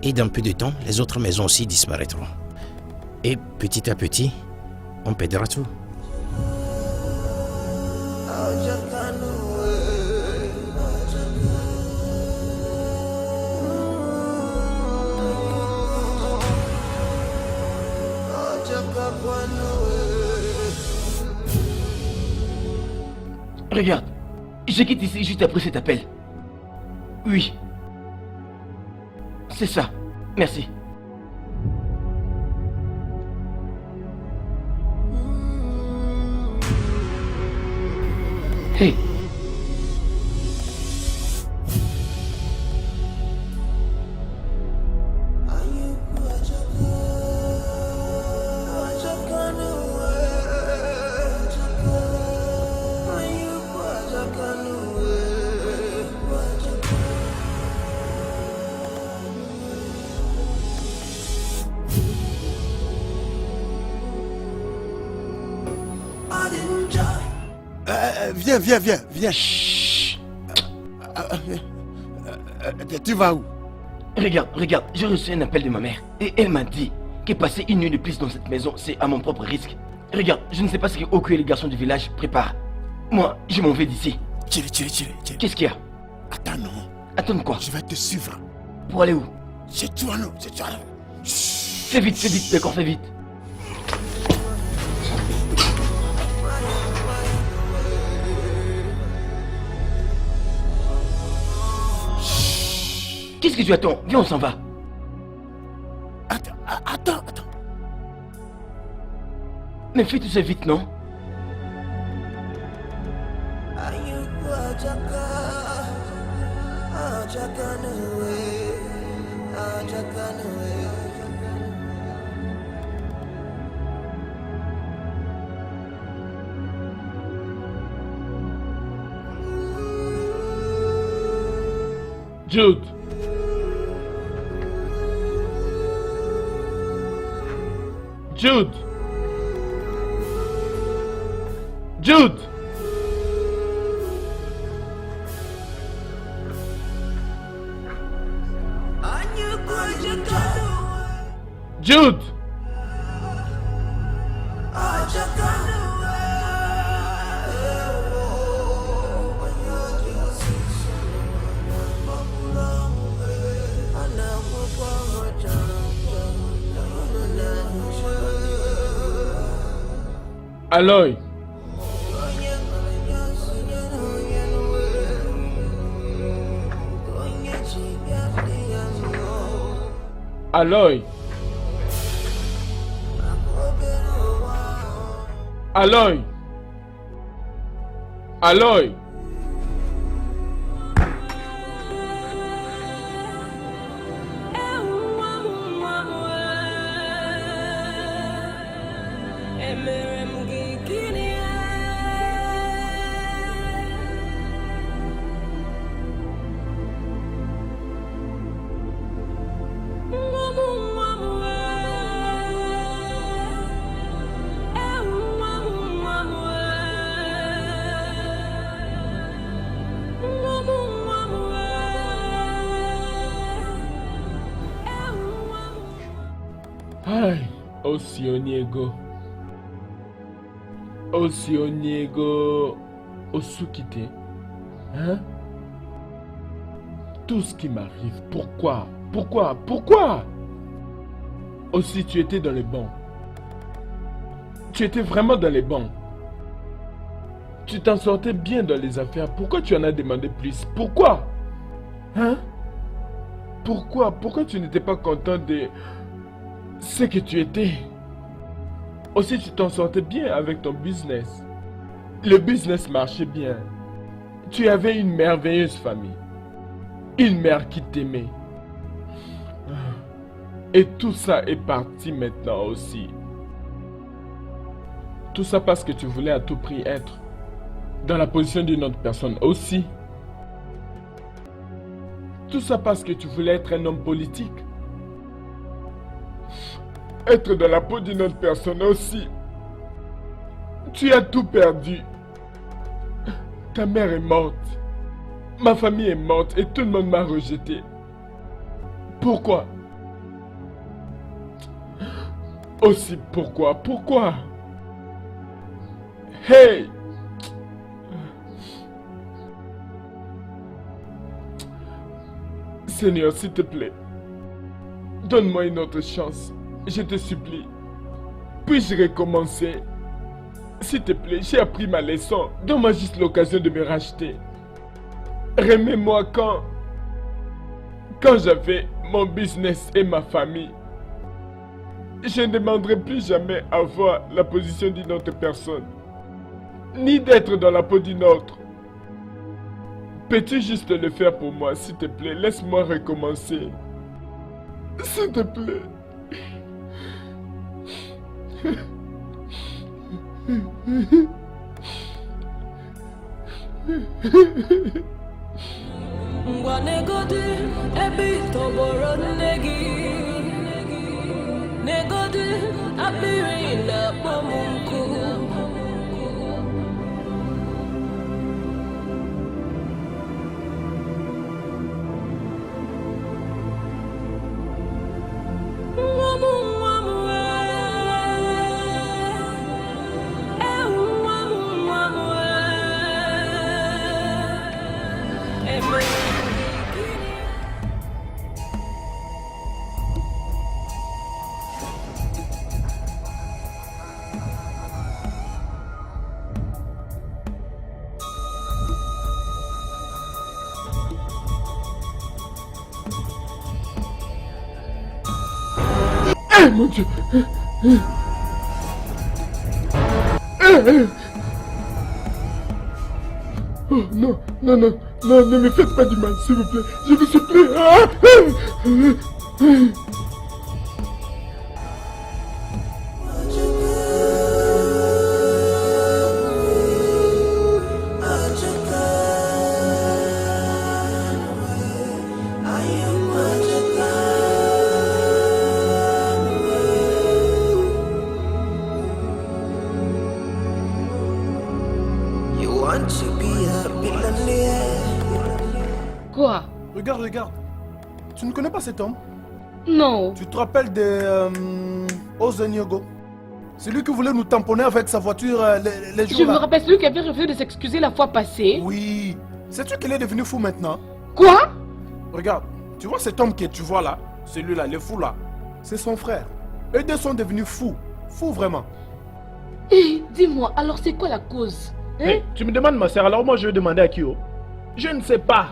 Et dans peu de temps, les autres maisons aussi disparaîtront. Et petit à petit, on perdra tout. Regarde, je quitte ici juste après cet appel. Oui. C'est ça. Merci. Hey. Viens. Chut. Tu vas où? Regarde, j'ai reçu un appel de ma mère et elle m'a dit que passer une nuit de plus dans cette maison, c'est à mon propre risque. Regarde, je ne sais pas ce que Oku et les garçons du village préparent. Moi, je m'en vais d'ici. Tchiri. Qu'est-ce qu'il y a? Attends, non. Attends quoi? Je vais te suivre. Pour aller où? C'est toi, non. Fais vite, d'accord, fais vite. Qu'est-ce que tu attends? Viens, on s'en va. Attends. Mais fais tout ça vite, non? Jude. Aloy, Aloy. Aloy. Aloy. Aïe, Osioniego. Osioniego Osukite. Hein? Tout ce qui m'arrive, pourquoi? Pourquoi? Aussi, tu étais dans les bons. Tu étais vraiment dans les bons. Tu t'en sortais bien dans les affaires. Pourquoi tu en as demandé plus? Pourquoi? Hein? Pourquoi tu n'étais pas content de ce que tu étais? Aussi, tu t'en sortais bien avec ton business. Le business marchait bien. Tu avais une merveilleuse famille. Une mère qui t'aimait. Et tout ça est parti maintenant aussi. Tout ça parce que tu voulais à tout prix être dans la position d'une autre personne aussi. Tout ça parce que tu voulais être un homme politique. Être dans la peau d'une autre personne aussi. Tu as tout perdu. Ta mère est morte. Ma famille est morte et tout le monde m'a rejeté. Pourquoi? Aussi pourquoi? Hey! Seigneur, s'il te plaît, donne-moi une autre chance. Je te supplie. Puis-je recommencer? S'il te plaît, j'ai appris ma leçon. Donne-moi juste l'occasion de me racheter. Remets-moi quand j'avais mon business et ma famille. Je ne demanderai plus jamais avoir la position d'une autre personne. Ni d'être dans la peau d'une autre. Peux-tu juste le faire pour moi, s'il te plaît? Laisse-moi recommencer. S'il te plaît. Mon Dieu! Oh non, ne me faites pas du mal, s'il vous plaît. Je vous supplie. Quoi? Regarde. Tu ne connais pas cet homme? Non. Tu te rappelles de Osioniego? C'est lui qui voulait nous tamponner avec sa voiture les jours Je là. me rappelle celui qui avait refusé de s'excuser la fois passée. Oui. Sais-tu qu'il est devenu fou maintenant? Quoi? Regarde, tu vois cet homme que tu vois là? Celui-là, le fou là. C'est son frère. Eux deux sont devenus fous. Fous vraiment. Hé, dis-moi, alors c'est quoi la cause? Hein? Hey, tu me demandes ma soeur, alors moi je vais demander à qui? Je ne sais pas.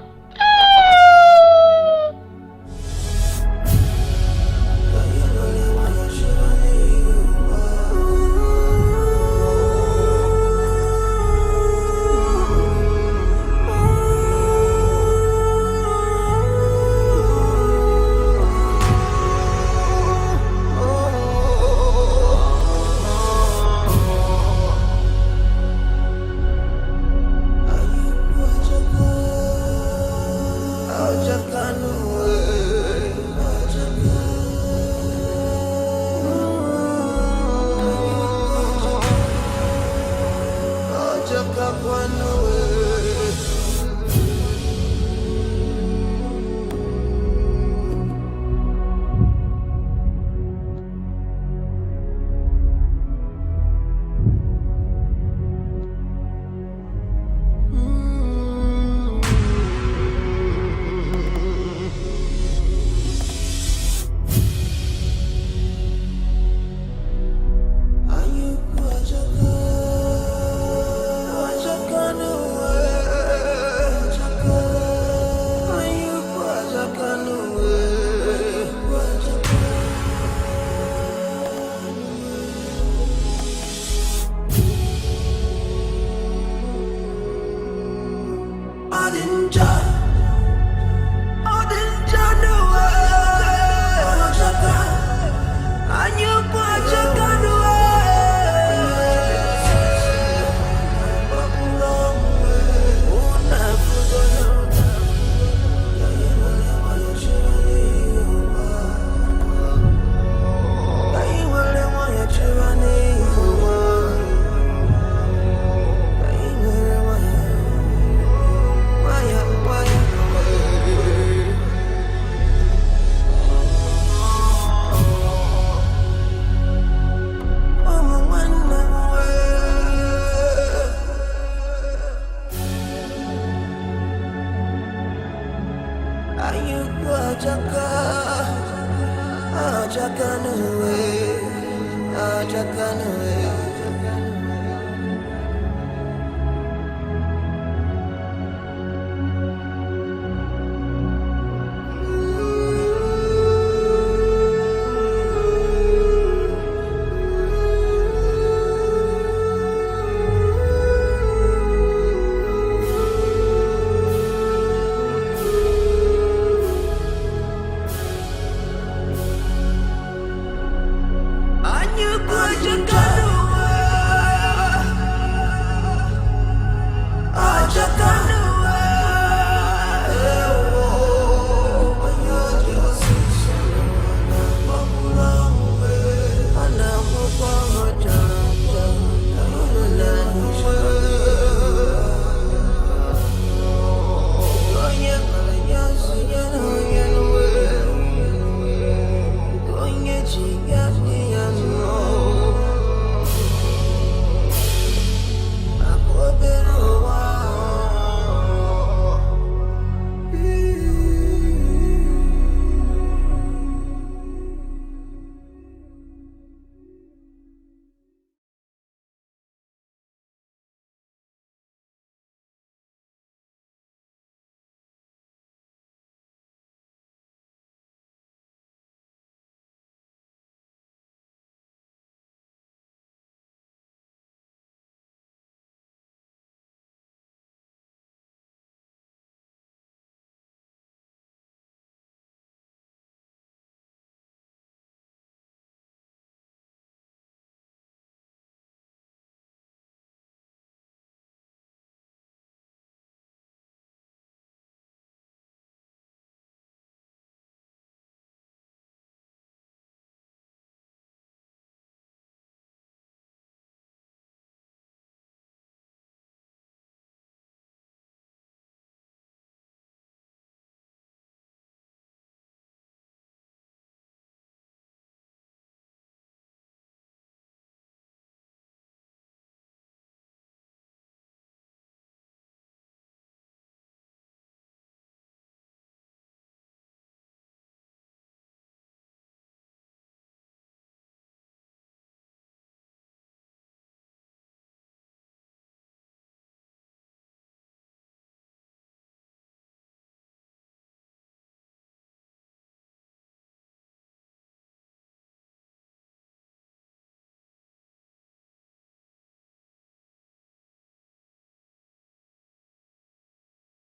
Ayuku ajaka nuwe, ajaka nuwe.